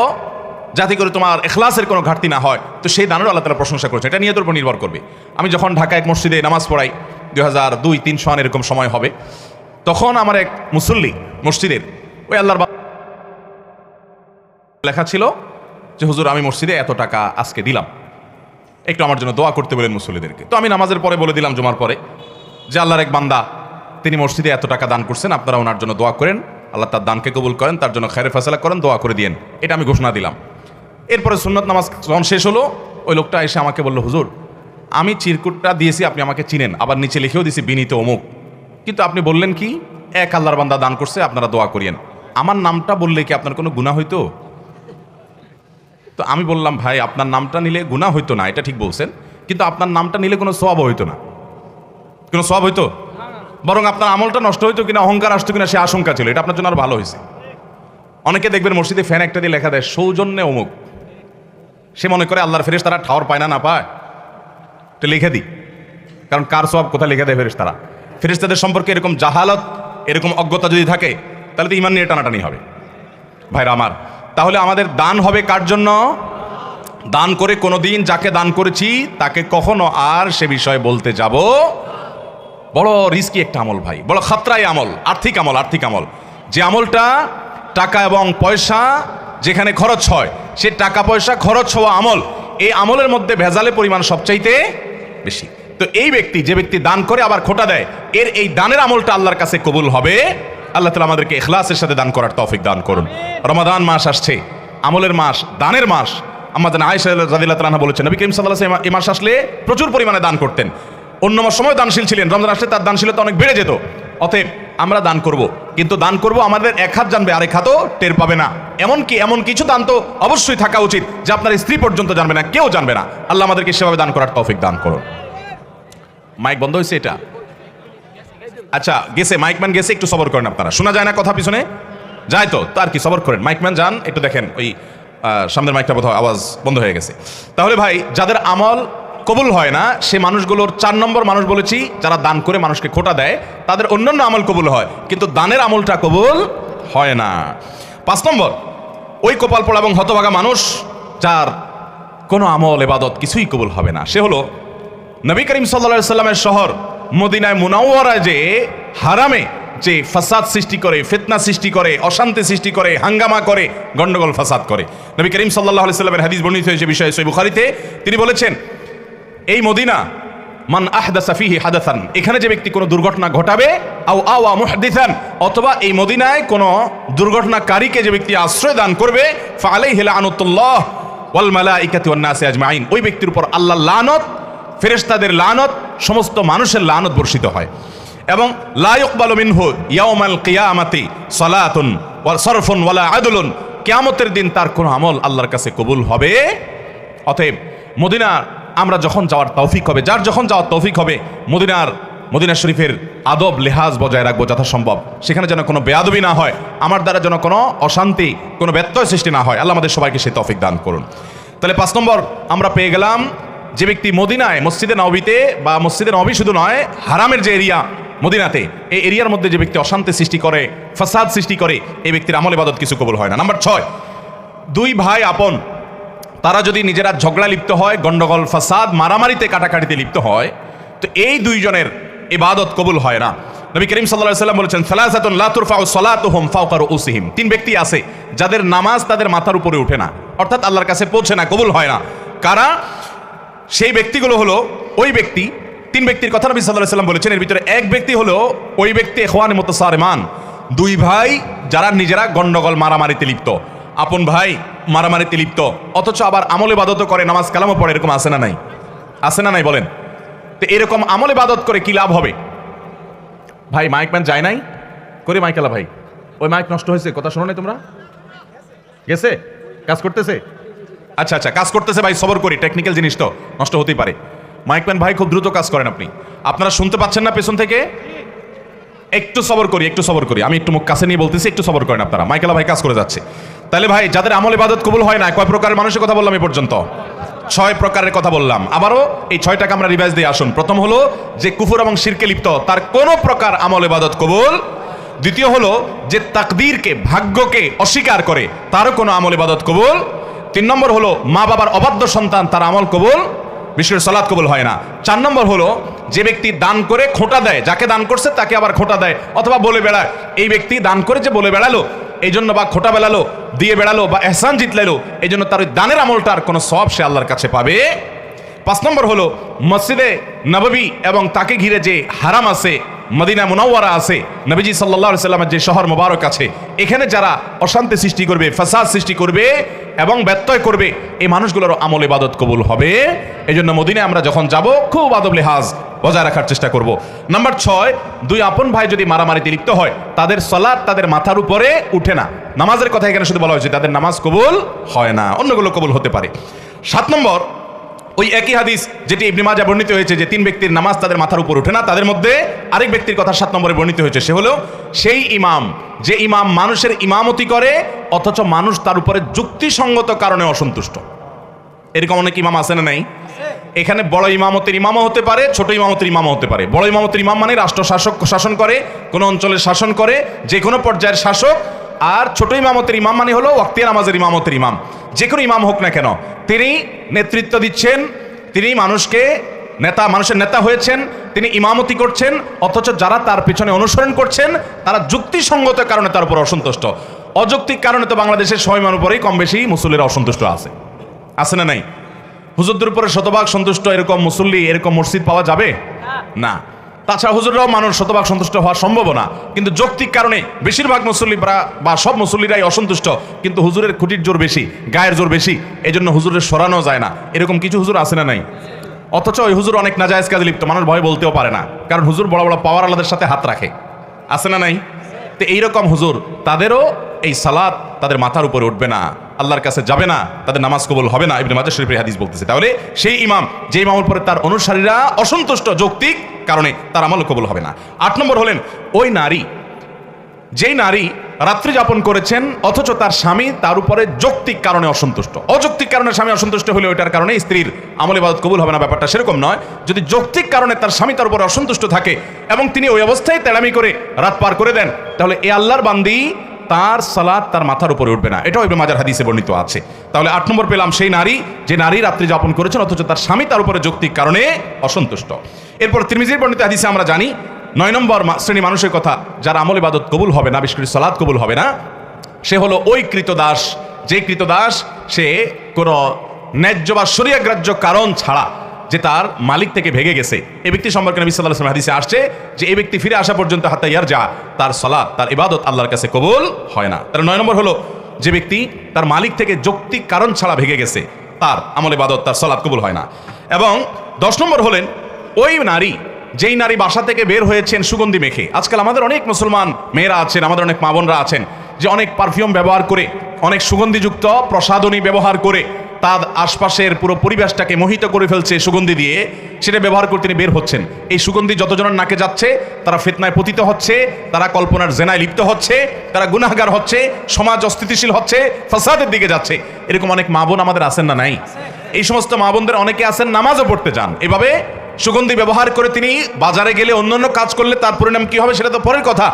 যাতে করে তোমার ইখলাসের কোনো ঘাটতি না হয়, তো সেই দানেরও আল্লাহ তাআলা প্রশংসা করেছে। এটা নিয়তের উপর নির্ভর করবে। আমি যখন ঢাকা এক মসজিদে নামাজ পড়াই 2002-03 সন এরকম সময় হবে, তখন আমার এক মুসল্লি মসজিদের ওই আল্লাহর লেখা ছিল যে হুজুর আমি মসজিদে এত টাকা আজকে দিলাম, একটু আমার জন্য দোয়া করতে বলেন মুসল্লিদেরকে। তো আমি নামাজের পরে বলে দিলাম জুমার পরে যে আল্লাহর এক বান্দা তিনি মসজিদে এত টাকা দান করছেন, আপনারা ওনার জন্য দোয়া করেন, আল্লাহ তার দানকে কবুল করেন, তার জন্য খায়রে ফয়সালা করেন, দোয়া করে দিয়েন। এটা আমি ঘোষণা দিলাম। এরপরে সুন্নত নামাজ যখন শেষ হলো, ওই লোকটা এসে আমাকে বলল হুজুর আমি চিরকুটটা দিয়েছি, আপনি আমাকে চিনেন, আবার নিচে লিখেও দিয়েছি বিনীত অমুক, কিন্তু আপনি বললেন কি এক আল্লাহর বান্দা দান করছে আপনারা দোয়া করিয়েন, আমার নামটা বললে কি আপনার কোনো গুনাহ হইতো? তো আমি বললাম ভাই আপনার নামটা নিলে গুনাহ হইতো না, এটা ঠিক বলছেন, কিন্তু আপনার নামটা নিলে কোনো সওয়াব হইতো না। কোনো সওয়াব হইতো? বরং আপনার আমলটা নষ্ট হইতো কিনা, অহংকার আসতো কিনা সে আশঙ্কা ছিল। এটা আপনার জন্য আরো ভালো হয়েছে। অনেকে দেখবেন মসজিদে ফ্যান একটা দিয়ে লেখা দেয় সৌজন্যে অমুক, সে মনে করে আল্লাহর ফেরেশতারা ঠাওর পায় না পায়, তো লিখে দিই, কারণ কার সওয়াব কোথায় লিখে দেয় ফেরেশতারা। ফেরেশতাদের সম্পর্কে এরকম জাহালত, এরকম অজ্ঞতা যদি থাকে, তাহলে তো ঈমান নিয়ে টানাটানি হবে। ভাইরা আমার, তাহলে আমাদের দান হবে কার জন্য? দান করে কোনোদিন যাকে দান করেছি তাকে কখনো আর সে বিষয়ে বলতে যাব। বড় রিস্কি একটা আমল ভাই, বড় খাতরাই আমল, আর্থিক আমল। আর্থিক আমল, যে আমলটা টাকা এবং পয়সা যেখানে খরচ হয়, সে টাকা পয়সা খরচ হওয়া আমল, এই আমলের মধ্যে ভেজালের পরিমাণ সবচাইতে বেশি। তো এই ব্যক্তি, যে ব্যক্তি দান করে আবার খোটা দেয়, এর এই দানের আমলটা আল্লাহর কাছে কবুল হবে। আল্লাহ তাআলা আমাদেরকে ইখলাসের সাথে দান করার তৌফিক দান করুন। রমাদান মাস আসছে, আমলের মাস, দানের মাস। আমাদের আয়েশা রাদিয়াল্লাহু তাআলা আনহা বলেছেন, নবী করিম সাল্লাল্লাহু আলাইহি ওয়াসাল্লাম এই মাস আসলে প্রচুর পরিমাণে দান করতেন। অন্য সময় দানশীল ছিলেন, রমজান আসলে তার দানশীলতা অনেক বেড়ে যেত। অতএব আমরা দান করব, কিন্তু দান করব আমাদের এক হাত জানবে, আরেক হাতও টের পাবে না। এমন কিছু দান তো অবশ্যই থাকা উচিত যে আপনার স্ত্রী পর্যন্ত জানবে না, কেউ জানবে না। আল্লাহ আমাদেরকে সেভাবে দান করার তৌফিক দান করুন। মাইক বন্ধ হয়েছে এটা? আচ্ছা, গেছে, মাইকম্যান গেছে, একটু সবর করেন আপনারা। শোনা যায় না কথা পিছনে? যায় তো আর কি, সবর করেন। মাইকম্যান যান, একটু দেখেন ওই সামনের মাইকটা বোধহয় আওয়াজ বন্ধ হয়ে গেছে। তাহলে ভাই, যাদের আমল কবুল হয় না, সে মানুষগুলোর 4 নম্বর মানুষ বলেছি, যারা দান করে মানুষকে খোটা দেয়, তাদের অন্যান্য আমল কবুল হয়, কিন্তু দানের আমলটা কবুল হয় না। 5 নম্বর, ওই কপাল পোড়া এবং হতভাগা মানুষ যার কোনো আমল ইবাদত কিছুই কবুল হবে না। সে হলো নবী করিম সাল্লাল্লাহু আলাইহি সাল্লামের শহর মদিনায় মুনাওয়ারায় যে হারামে যে ফাসাদ সৃষ্টি করে, ফিতনা সৃষ্টি করে, অশান্তি সৃষ্টি করে, হাঙ্গামা করে, গন্ডগোল ফাসাদ করে। নবী করিম সাল্লাল্লাহু আলাইহি সাল্লামের হাদিস বর্ণিত হয়েছে বিষয়ে সহিহ বুখারীতে। তিনি বলেছেন, এই মদিনা মান আহদাসা ফিহি হাদাসান, এখানে যে ব্যক্তি কোনো দুর্ঘটনা ঘটাবে, আও আওয়া মুহদিসান, অথবা এই মদিনায় কোনো দুর্ঘটনাকারীকে যে ব্যক্তি আশ্রয় দান করবে, ফাআলাইহি লাআনাতুল্লাহ ওয়াল মালাইকাতি ওয়ান নাসি আজমাইন, ওই ব্যক্তির উপর আল্লাহর লানত, ফেরেশতাদের লানত, সমস্ত মানুষের লানত বর্ষিত হয়। এবং লা ইকবালু মিনহু ইয়াউমাল কিয়ামাতি সালাতুন ওয়া সরফুন ওয়ালা আদলুন, কিয়ামতের দিন তার কোনো আমল আল্লাহর কাছে কবুল হবে। অতএব মদিনা আমরা যখন যাওয়ার তৌফিক হবে, যার যখন যাওয়ার তৌফিক হবে, মদিনা শরীফের আদব লেহাজ বজায় রাখবো যথাসম্ভব। সেখানে যেন কোনো বেয়াদবি না হয়, আমার দ্বারা যেন কোনো অশান্তি, কোনো ব্যত্যয় সৃষ্টি না হয়। আল্লাহ আমাদের সবাইকে সেই তৌফিক দান করুন। তাহলে 5 নম্বর আমরা পেয়ে গেলাম, যে ব্যক্তি মদিনায় মসজিদে নববীতে, বা মসজিদে নববী শুধু নয়, হারামের যে এরিয়া মদিনাতে, এই এরিয়ার মধ্যে যে ব্যক্তি অশান্তি সৃষ্টি করে, ফাসাদ সৃষ্টি করে, এই ব্যক্তির আমল ইবাদত কিছু কবুল হয় না। নাম্বার 6, 2 ভাই আপন, তারা যদি নিজেরা ঝগড়া লিপ্ত হয়, গন্ডগোল ফাসাদ মারামারিতে কাটাকাটিতে লিপ্ত হয়, তো এই 2 জনের ইবাদত কবুল হয় না। নবী করিম সাল্লাল্লাহু আলাইহি সাল্লাম বলেছেন, সালাসাতুন লা তুরফাউ সালাতুহুম ফাওকা রুউসিহিম, 3 ব্যক্তি আছে যাদের নামাজ তাদের মাথার উপরে ওঠে না, অর্থাৎ আল্লাহর কাছে পৌঁছে না, কবুল হয় না। কারা? সেই ব্যক্তিগুলো হলো ওই ব্যক্তি, 3 ব্যক্তির কথা নবী সাল্লাল্লাহু আলাইহি সাল্লাম বলেছেন। এর ভিতরে এক ব্যক্তি হলো ওই ব্যক্তি ইখওয়ানে মুতাসারিমান, 2 ভাই যারা নিজেরা গন্ডগোল মারামারিতে লিপ্ত, আপন ভাই মারামারিতে লিপ্ত, অথচ আবার আমল ইবাদত করে, নামাজ কালামও পড়ে। এরকম আছে না নাই? আছে না নাই বলেন? তো এরকম আমল ইবাদত করে কি লাভ হবে? ভাই মাইকম্যান যায় নাই করে, মাইকালা ভাই ওই মাইক নষ্ট হয়েছে, কথা শোনো নাই তোমরা? গেছে, কাজ করতেছে? আচ্ছা আচ্ছা, কাজ করতেছে ভাই, সবর করি, টেকনিক্যাল জিনিস তো নষ্ট হতেই পারে। মাইকম্যান ভাই খুব দ্রুত কাজ করেন, আপনারা শুনতে পাচ্ছেন না পেছন থেকে? একটু সবর করি, একটু সবর করি, আমি একটু মুখ কাছে নিয়ে বলতেছি, একটু সবর করেন আপনারা। মাইকেলা ভাই কাজ করে যাচ্ছে। তাহলে ভাই, যাদের আমল ইবাদত কবুল হয় না, কয় প্রকারের মানুষের কথা বললাম এই পর্যন্ত? 6 প্রকারের কথা বললাম। আবারও এই 6টাকে আমরা রিভাইজ দিয়ে আসুন। প্রথম হলো যে কুফর এবং শিরকে লিপ্ত, তার কোন প্রকার আমল ইবাদত কবুল। দ্বিতীয় হলো যে তাকদীরকে, ভাগ্যকে অস্বীকার করে, তারও কোনো আমল ইবাদত কবুল। 3 নম্বর হলো মা বাবার অবাধ্য সন্তান, তার আমল কবুল, বিশেষ সালাত কবুল হয় না। 4 নম্বর হলো যে ব্যক্তি দান করে খোঁটা দেয়, যাকে দান করছে তাকে আবার খোঁটা দেয়, অথবা বলে বেড়ায়। এই ব্যক্তি দান করে যে বলে বেড়ালো, এই জন্য, বা খোঁটা বেড়ালো, দিয়ে বেড়ালো, বা এহসান জিতলালো, এই জন্য তার ওই দানের আমলটার কোনো সওয়াব সে আল্লাহর কাছে পাবে। 5 নম্বর হলো মসজিদে নববী এবং তাকে ঘিরে যে হারাম আছে, মদিনা মুনাওয়ারা আছে, নবীজি সাল্লাল্লাহু আলাইহি সাল্লামের যে শহর মোবারক আছে, এখানে যারা অশান্তি সৃষ্টি করবে, ফাসাদ সৃষ্টি করবে এবং ব্যত্যয় করবে, এই মানুষগুলোর আমল ইবাদত কবুল হবে। এই জন্য মদিনায় আমরা যখন যাব, খুব আদব লেহাজ বজায় রাখার চেষ্টা করব। নাম্বার 6, 2 আপন ভাই যদি মারামারিতে লিপ্ত হয়, তাদের সালাত তাদের মাথার উপরে উঠে না। নামাজের কথা এখানে শুধু বলা হয়েছে, তাদের নামাজ কবুল হয় না, অন্যগুলো কবুল হতে পারে। 7 নম্বর, ওই একই হাদিস যেটি ইবনে মাজাহ বর্ণিত হয়েছে, যে 3 ব্যক্তির নামাজ তাদের মাথার উপর ওঠে না, তাদের মধ্যে আরেক ব্যক্তির কথা 7 নম্বরে বর্ণিত হয়েছে। সে হলো সেই ইমাম, যে ইমাম মানুষের ইমামতি করে, অথচ মানুষ তার উপরে যুক্তিসঙ্গত কারণে অসন্তুষ্ট। এরকম অনেক ইমাম আছে না নাই? এখানে বড় ইমামতের ইমামও হতে পারে, ছোট ইমামতের ইমামও হতে পারে। বড় ইমামতের ইমাম মানে রাষ্ট্র শাসক শাসন করে, কোনো অঞ্চলের শাসন করে, যে কোনো পর্যায়ের শাসক। আর ছোট ইমামতের ইমাম মানে হলো ওয়াক্তিয়া নামাজের ইমামতের ইমাম। যে কোনো ইমাম হোক না কেন, তিনি নেতৃত্ব দিচ্ছেন, তিনি মানুষের নেতা হয়েছেন, তিনি ইমামতি করছেন, অথচ যারা তার পিছনে অনুসরণ করছেন তারা যুক্তিসঙ্গত কারণে তার উপর অসন্তুষ্ট। অযৌক্তিক কারণে তো বাংলাদেশের সময় উপরেই কম বেশি মুসল্লিরা অসন্তুষ্ট আছে না নাই? হুজুরদের উপরে শতভাগ সন্তুষ্ট এরকম মুসল্লি, এরকম মসজিদ পাওয়া যাবে না। তাছাড়া হুজুররাও মানুষ শতভাগ সন্তুষ্ট হওয়া সম্ভব না। কিন্তু যৌক্তিক কারণে বেশিরভাগ মুসল্লি বা সব মুসল্লিরাই অসন্তুষ্ট, কিন্তু হুজুরের খুঁটির জোর বেশি, গায়ের জোর বেশি, এই জন্য হুজুরের সরানো যায় না। এরকম কিছু হুজুর আছে না নাই? অথচ ওই হুজুর অনেক নাজায়েজ কাজে লিপ্ত, মানুষ ভয় বলতেও পারে না, কারণ হুজুর বড় বড় পাওয়ার আলাদের সাথে হাত রাখে। আছে না নাই? তো এইরকম হুজুর, তাদেরও এই সালাত তাদের মাথার উপরে উঠবে না, আল্লাহর কাছে যাবে না, তাদের নামাজ কবুল হবে না। ইবনে মাজাহ শরীফের হাদিস বলতেছে। তাহলে সেই ইমাম, যে ইমামের উপরে তার অনুসারীরা অসন্তুষ্ট যৌক্তিক কারণে, তার আমল কবুল হবে না। 8 নম্বর হলেন ওই নারী, যেই নারী রাত্রি যাপন করেছেন অথচ তার স্বামী তার উপরে যৌক্তিক কারণে অসন্তুষ্ট। অযৌক্তিক কারণে স্বামী অসন্তুষ্ট হলে ওইটার কারণে স্ত্রীর আমল ইবাদত কবুল হবে না, ব্যাপারটা সেরকম নয়। যদি যৌক্তিক কারণে তার স্বামী তার উপরে অসন্তুষ্ট থাকে এবং তিনি ওই অবস্থায় তেড়ামি করে রাত পার করে দেন, তাহলে এই আল্লাহর বান্দি, তার সালাত তার মাথার উপরে উঠবে না। এটাও ইবনে মাজাহর হাদিসে বর্ণিত আছে। তাহলে 8 নম্বর পেলাম সেই নারী, যে নারী রাত্রি যাপন করেছেন অথচ তার স্বামী তার উপরে যৌক্তিক কারণে অসন্তুষ্ট। এরপর তিরমিজির বর্ণিত হাদিসে আমরা জানি 9 নম্বর শ্রেণী মানুষের কথা, যার আমল ইবাদত কবুল হবে না, বিশেষ করে সালাত কবুল হবে না, সে হলো ওই কৃতদাস, যে কৃতদাস সে কোনো ন্যায্য বা শরীয়গ্রাহ্য কারণ ছাড়া যে তার মালিক থেকে ভেগে গেছে। এই ব্যক্তি সম্পর্কে নবী সাল্লাল্লাহু আলাইহি ওয়াসাল্লাম হাদিসে আসছে যে এই ব্যক্তি ফিরে আসা পর্যন্ত হাত্তা ইয়ারজা, তার সালাত, তার ইবাদত আল্লাহর কাছে কবুল হয় না। তার 9 নম্বর হলো যে ব্যক্তি তার মালিক থেকে যৌক্তিক কারণ ছাড়া ভেগে গেছে, তার আমল ইবাদত, তার সালাত কবুল হয় না। এবং 10 নম্বর হলেন ওই নারী, যেই নারী বাসা থেকে বের হয়েছেন সুগন্ধি মেখে। আজকাল আমাদের অনেক মুসলমান মেয়েরা আছেন, আমাদের অনেক মা বোনরা আছেন, যে অনেক পারফিউম ব্যবহার করে, অনেক সুগন্ধিযুক্ত প্রসাধনী ব্যবহার করে তার আশপাশের পুরো পরিবেশটাকে মোহিত করে ফেলছে সুগন্ধি দিয়ে, সেটা ব্যবহার করে তিনি বের হচ্ছেন। এই সুগন্ধি যতজনের নাকে যাচ্ছে তারা ফিতনায় পতিত হচ্ছে, তারা কল্পনার জেনায় লিপ্ত হচ্ছে, তারা গুনাহগার হচ্ছে, সমাজ অস্থিতিশীল হচ্ছে, ফাসাদের দিকে যাচ্ছে। এরকম অনেক মা বোন আমাদের আছেন না নাই? এই সমস্ত মা বোনদের অনেকে আছেন নামাজও পড়তে যান, এভাবে সুগন্ধি ব্যবহার করে তিনি বাজারে গেলে অন্যান্য কাজ করলে তার পরিণাম কি হবে সেটা তো পরের কথা।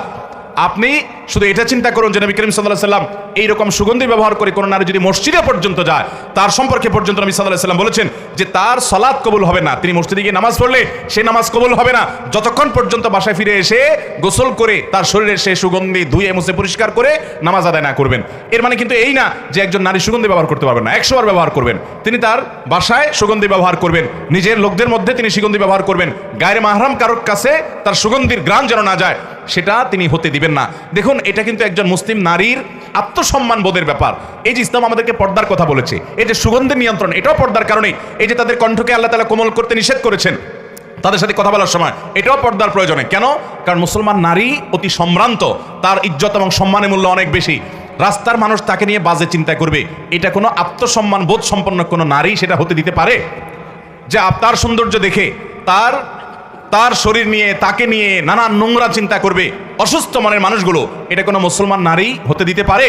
আপনি শুধু এটা চিন্তা করুন যে নবী করিম সাল্লাল্লাহু আলাইহি ওয়াসাল্লাম এইরকম সুগন্ধি ব্যবহার করে কোনো নারী যদি মসজিদে পর্যন্ত যায়, তার সম্পর্কে পর্যন্ত নবী সাল্লাল্লাহু আলাইহি ওয়াসাল্লাম বলেছেন যে তার সালাত কবুল হবে না। তিনি মসজিদে গিয়ে নামাজ পড়লে সে নামাজ কবুল হবে না যতক্ষণ পর্যন্ত বাসায় ফিরে এসে গোসল করে তার শরীরের সে সুগন্ধি ধুয়ে মুছে পরিষ্কার করে নামাজ আদায় না করবেন। এর মানে কিন্তু এই না যে একজন নারী সুগন্ধি ব্যবহার করতে পারবেন না, 100 বার ব্যবহার করবেন। তিনি তার বাসায় সুগন্ধি ব্যবহার করবেন, নিজের লোকদের মধ্যে তিনি সুগন্ধি ব্যবহার করবেন, গায়ের মাহরাম কারোর কাছে তার সুগন্ধির ঘ্রাণ যেন না যায় সেটা তিনি হতে দিবেন না। দেখুন, এটা কিন্তু একজন মুসলিম নারীর আত্মসম্মান বোধের ব্যাপার। এই যে ইসলাম আমাদেরকে পর্দার কথা বলেছে, এই যে সুগন্ধের নিয়ন্ত্রণ, এটাও পর্দার কারণে। এই যে তাদের কণ্ঠকে আল্লাহ তাআলা কোমল করতে নিষেধ করেছেন তাদের সাথে কথা বলার সময়, এটাও পর্দার প্রয়োজনে। কেন? কারণ মুসলমান নারী অতি সম্ভ্রান্ত, তার ইজ্জত এবং সম্মানের মূল্য অনেক বেশি। রাস্তার মানুষ তাকে নিয়ে বাজে চিন্তা করবে, এটা কোনো আত্মসম্মান বোধ সম্পন্ন কোনো নারী সেটা হতে দিতে পারে? যে তার সৌন্দর্য দেখে তার শরীর নিয়ে, তাকে নিয়ে নানান নোংরা চিন্তা করবে অসুস্থ মনের মানুষগুলো, এটা কোনো মুসলমান নারী হতে দিতে পারে?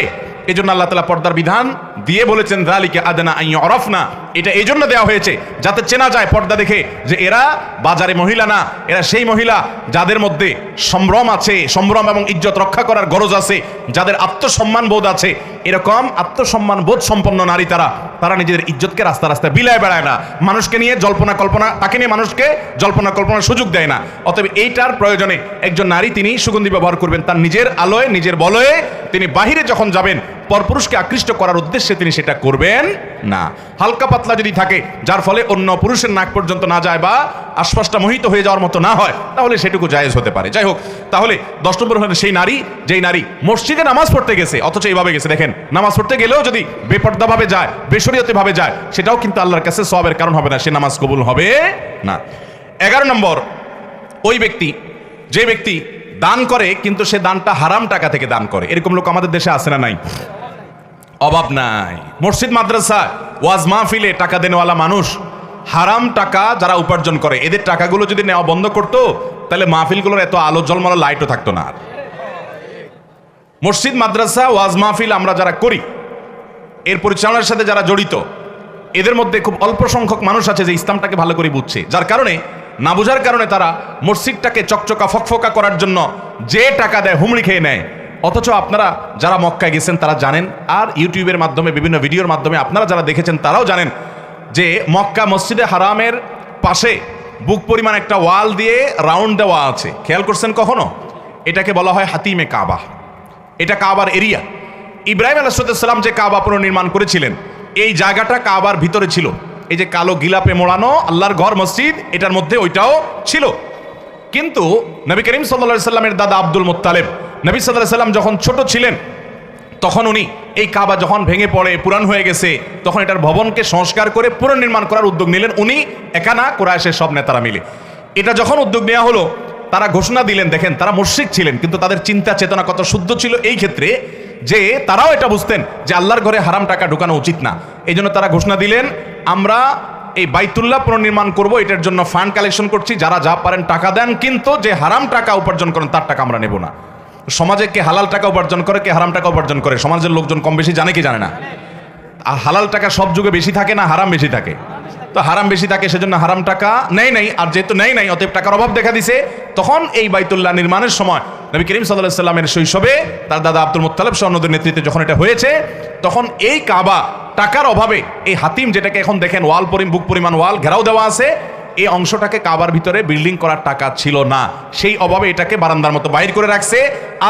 এই জন্য আল্লাহ তাআলা পর্দার বিধান দিয়ে বলেছেন যালিকা আদনা আন ইউরাফনা। এটা এই জন্য দেওয়া হয়েছে যাতে চেনা যায় পর্দা দেখে যে এরা বাজারে মহিলা না, এরা সেই মহিলা যাদের মধ্যে সম্ভ্রম আছে, সম্ভ্রম এবং ইজ্জত রক্ষা করার গরজ আছে, যাদের আত্মসম্মান বোধ আছে। এরকম আত্মসম্মান বোধ সম্পন্ন নারী তারা নিজেদের ইজ্জতকে রাস্তা রাস্তায় বিলায় বেড়ায় না, মানুষকে নিয়ে তাকে নিয়ে মানুষকে জল্পনা কল্পনার সুযোগ দেয় না। অতএব এইটার প্রয়োজনে একজন নারী তিনি সুগন্ধি ব্যবহার করবেন, তার নিজের আলোয়, নিজের বলয়ে তিনি বাহিরে যখন যাবেন, পরপুরুষকে আকৃষ্ট করার উদ্দেশ্যে তিনি সেটা করবেন না। হালকা পাতলা যদি থাকে, যার ফলে অন্য পুরুষের নাক পর্যন্ত না যায় বা আশপাশটা মোহিত হয়ে যাওয়ার মতো না হয়, তাহলে সেটুকু জায়েজ হতে পারে। যাই হোক, তাহলে 10 নম্বর হলেন সেই নারী, যেই নারী মসজিদে নামাজ পড়তে গেছে অথচ এইভাবে গেছে। দেখেন, নামাজ পড়তে গেলেও যদি বেপর্দাভাবে যায়, বেশরিয়তে ভাবে যায়, সেটাও কিন্তু আল্লাহর কাছে সওয়াবের কারণ হবে না, সে নামাজ কবুল হবে না। 11 নম্বর, ওই ব্যক্তি, যে ব্যক্তি দান করে কিন্তু সে দানটা হারাম টাকা থেকে দান করে। এরকম লোক আমাদের দেশে আছে না নাই? অভাব নাই। মসজিদ, মাদ্রাসা, ওয়াজ মাহফিলে টাকা দেনেওয়ালা মানুষ হারাম টাকা যারা উপার্জন করে, এদের টাকাগুলো যদি নেওয়া বন্ধ করতো তাহলে মাহফিলগুলোর এত আলো ঝলমলো লাইটও থাকতো না। মসজিদ, মাদ্রাসা, ওয়াজ মাহফিল আমরা যারা করি, এর পরিচালনার সাথে যারা জড়িত, এদের মধ্যে খুব অল্প সংখ্যক মানুষ আছে যে ইসলামটাকে ভালো করে বুঝছে, যার কারণে না বোঝার কারণে তারা মসজিদটাকে চকচকা ফকফকা করার জন্য যে টাকা দেয় হুমড়ি খেয়ে নেয়। অথচ আপনারা যারা মক্কায় গেছেন তারা জানেন, আর ইউটিউবের মাধ্যমে বিভিন্ন ভিডিওর মাধ্যমে আপনারা যারা দেখেছেন তারাও জানেন যে মক্কা মসজিদে হারামের পাশে বুক পরিমাণ একটা ওয়াল দিয়ে রাউন্ড দেওয়া আছে। খেয়াল করছেন কখনো? এটাকে বলা হয় হাতিমে কাবা। এটা কাবার এরিয়া। ইব্রাহিম আলাইহিস সালাম যে কাবা পুনর্নির্মাণ করেছিলেন এই জায়গাটা কাবার ভিতরে ছিল। এই যে কালো গিলাপে মোড়ানো আল্লাহর ঘর মসজিদ, এটার মধ্যে ওইটাও ছিল। কিন্তু নবী করিম সাল্লাল্লাহু আলাইহি সাল্লামের দাদা আব্দুল মুত্তালিব নবী সাল্লাল্লাহু আলাইহি সাল্লাম যখন ছোট ছিলেন তখন উনি এই কাবা যখন ভেঙে পড়ে পুরান হয়ে গেছে তখন এটার ভবনকে সংস্কার করে পুনর্নির্মাণ করার উদ্যোগ নিলেন। উনি একা না, কুরাইশের সব নেতারা মিলে। এটা যখন উদ্যোগ নেওয়া হলো তারা ঘোষণা দিলেন, দেখেন তারা মুশরিক ছিলেন কিন্তু তাদের চিন্তা চেতনা কত শুদ্ধ ছিল এই ক্ষেত্রে যে তারাও এটা বুঝতেন যে আল্লাহর ঘরে হারাম টাকা ঢুকানো উচিত না। এই জন্য তারা ঘোষণা দিলেন, আমরা এই বাইতুল্লাহ পুনর্নির্মাণ করব, এটার জন্য ফান্ড কালেকশন করছি, যারা যা পারেন টাকা দেন, কিন্তু যে হারাম টাকা উপার্জন করেন তার টাকা আমরা নেব না। সমাজে কে হালাল টাকা উপার্জন করে, কে হারাম টাকা উপার্জন করে, সমাজের লোকজন কম বেশি জানে কি জানে না? আর হালাল টাকা সব যুগে বেশি থাকে না হারাম বেশি থাকে? তো হারাম বেশি থাকে সেজন্য হারাম টাকা নেয় নাই, আর যেহেতু নেয় নাই অতএব টাকার অভাব দেখা দিছে। তখন এই বাইতুল্লাহ নির্মাণের সময় নবী করিম সাল্লাল্লাহু আলাইহি সাল্লামের শৈশবে তার দাদা আব্দুল মুত্তালিব সহ অন্যদের নেতৃত্বে যখন এটা হয়েছে তখন এই কাবা টাকার অভাবে এই হাতিম, যেটাকে এখন দেখেন ওয়াল বুক পরিমাণ ওয়াল ঘেরাও দেওয়া আছে, এই অংশটাকে কাবার ভিতরে বিল্ডিং করার টাকা ছিল না। সেই অভাবে এটাকে বারান্দার মতো বাইর করে রাখছে।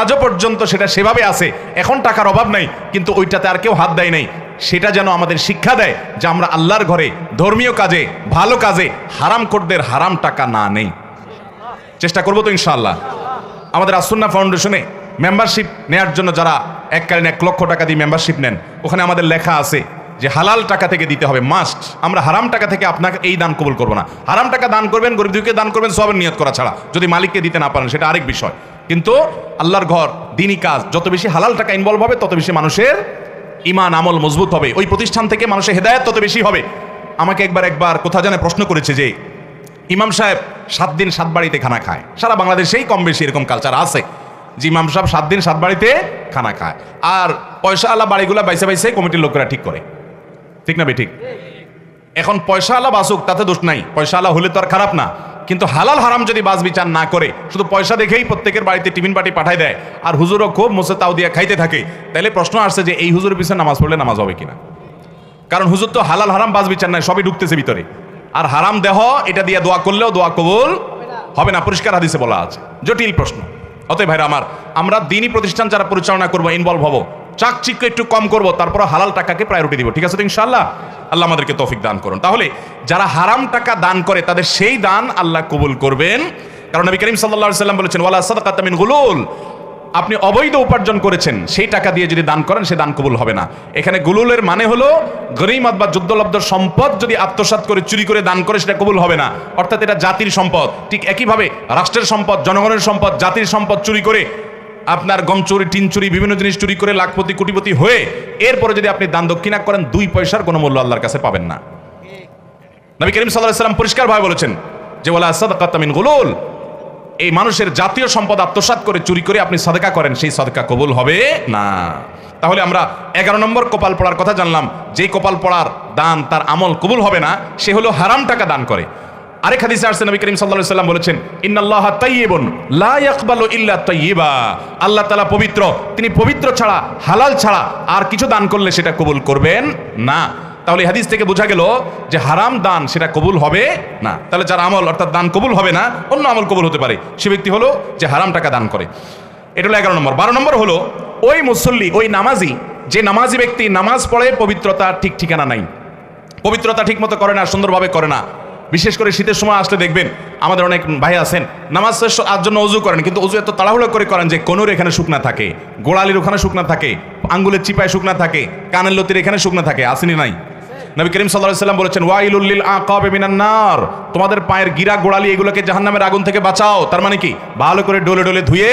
আজও পর্যন্ত সেটা সেভাবে আছে। এখন টাকার অভাব নাই কিন্তু ওইটাতে আর কেউ হাত দেয় নাই। সেটা যেন আমাদের শিক্ষা দেয় যে আমরা আল্লাহর ঘরে ধর্মীয় কাজে ভালো কাজে হারামখোরদের হারাম টাকা না নেই। চেষ্টা করবো তো ইনশাআল্লাহ। আমাদের আসুন্নাহ ফাউন্ডেশনে মেম্বারশিপ নেওয়ার জন্য যারা এককালীন 1 লক্ষ টাকা দিয়ে মেম্বারশিপ নেন, ওখানে আমাদের লেখা আছে যে হালাল টাকা থেকে দিতে হবে, মাস্ট। আমরা হারাম টাকা থেকে আপনাকে এই দান কবুল করবো না। হারাম টাকা দান করবেন, গরিব দুঃখীকে দান করবেন সবের নিয়ত করা ছাড়া, যদি মালিককে দিতে না পারেন সেটা আরেক বিষয়। কিন্তু আল্লাহর ঘর দ্বীনি কাজ যত বেশি হালাল টাকা ইনভলভ হবে তত বেশি মানুষের ঈমান আমল মজবুত হবে, ওই প্রতিষ্ঠান থেকে মানুষের হেদায়েত তত বেশি হবে। আমাকে একবার কোথা জানে প্রশ্ন করেছে যে ইমাম সাহেব 7 দিন 7 বাড়িতে খানা খায়। সারা বাংলাদেশেই কম বেশি এরকম কালচার আছে যে ইমাম সাহেব 7 দিন 7 বাড়িতে খানা খায়, আর পয়সা আলা বাড়িগুলা বাইসে বাইসে কমিটির লোকেরা ঠিক করে। ঠিক না ঠিক? এখন পয়সা আলা বাসুক তাতে দোষ নাই, পয়সা আলা হলে তো আর খারাপ না, কিন্তু হালাল হারাম যদি বাস বিচার না করে শুধু পয়সা দেখেই প্রত্যেকের বাড়িতে টিফিন পার্টি পাঠায় দেয় আর হুজুরও খুব মোসে তাও দিয়ে খাইতে থাকে, তাহলে প্রশ্ন আসছে যে এই হুজুরের পিছনে নামাজ পড়লে নামাজ হবে কিনা? কারণ হুজুর তো হালাল হারাম বাস বিচার নাই, সবই ঢুকতেছে ভিতরে। আর হারাম দেহ এটা দিয়ে দোয়া করলেও দোয়া কবুল হবে না, পরিষ্কার হাদিসে বলা আছে। জটিল প্রশ্ন। অতএব ভাইরা আমার, আমরা দ্বীনি প্রতিষ্ঠান যারা পরিচালনা করবো, ইনভলভ হবো, চাকচিক্য একটু কম করবো, তারপর হালাল টাকাকে প্রায়োরিটি দিব। ঠিক আছে তো ইনশাআল্লাহ? আল্লাহ আমাদেরকে তৌফিক দান করুন। তাহলে যারা হারাম টাকা দান করে তাদের সেই দান আল্লাহ কবুল করবেন, কারণ নবী করিম সাল্লাল্লাহু আলাইহি ওয়াসাল্লাম বলেছেন ওয়ালা সাদাকাতা মিন গুলুল, আপনি অবৈধ উপার্জন করেছেন সেই টাকা দিয়ে যদি দান করেন সে দান কবুল হবে না। এখানে গুলুলের মানে হলো গনিমত বা যুদ্ধলব্ধ সম্পদ যদি আত্মসাৎ করে চুরি করে দান করে সেটা কবুল হবে না, অর্থাৎ এটা জাতির সম্পদ। ঠিক একইভাবে রাষ্ট্রের সম্পদ, জনগণের সম্পদ, জাতির সম্পদ চুরি করে, আপনার গম চুরি, টিন চুরি, বিভিন্ন জিনিস চুরি করে লাখপতি কোটিপতি হয়ে এরপরে যদি আপনি দান দক্ষিণা করেন 2 পয়সার কোনো মূল্য আল্লাহর কাছে পাবেন না। নবী করিম সাল্লাল্লাহু আলাইহি ওয়াসাল্লাম পরিষ্কারভাবে বলেছেন যে ওয়ালা সাদাকাতা মিন গুলুল, এই মানুষের জাতীয় সম্পদ আত্মসাৎ করে চুরি করে আপনি সাদকা করেন, সেই সাদকা কবুল হবে না। তাহলে আমরা 11 নম্বর কপাল পড়ার কথা জানলাম। যেই কপাল পড়ার দান তার আমল কবুল হবে না সে হলো হারাম টাকা দান করে। আরেক হাদিসে আসছে নবী করিম সাল্লাল্লাহু আলাইহি ওয়াসাল্লাম বলেছেন ইন্নাল্লাহা তাইয়্যিবুন লা ইয়াকবালু ইল্লা তাইয়্যিবা, আল্লাহ তাআলা পবিত্র, তিনি পবিত্র ছাড়া, হালাল ছাড়া আর কিছু দান করলে সেটা কবুল করবেন না। তাহলে হাদিস থেকে বোঝা গেল যে হারাম দান সেটা কবুল হবে না। তাহলে যার আমল অর্থাৎ দান কবুল হবে না, অন্য আমল কবুল হতে পারে, সে ব্যক্তি হলো যে হারাম টাকা দান করে। এটা হলো 11 নম্বর। 12 নম্বর হলো ওই মুসল্লি, ওই নামাজি, যে নামাজি ব্যক্তি নামাজ পড়ে পবিত্রতা ঠিক ঠিকানা নাই, পবিত্রতা ঠিক মতো করে না, সুন্দরভাবে করে না। বিশেষ করে শীতের সময় আসলে দেখবেন আমাদের অনেক ভাই আছেন নামাজ শেষ আর জন্য অজু করেন, কিন্তু অজু এত তাড়াহুড়ো করে করেন যে কোনোর এখানে শুকনা থাকে, গোড়ালির ওখানে শুকনা থাকে, আঙ্গুলের চিপায় শুকনা থাকে, কানের লতির এখানে শুকনা থাকে, আসেনি নাই? নবী করিম সাল্লাল্লাহু আলাইহি ওয়াসাল্লাম বলেছেন ওয়াইলুল লিল আকাবি মিনান নার, তোমাদের পায়ের গিরা গোড়ালি এগুলোকে জাহান্নামের আগুন থেকে বাঁচাও। তার মানে কি? ভালো করে ডলে ডলে ধুয়ে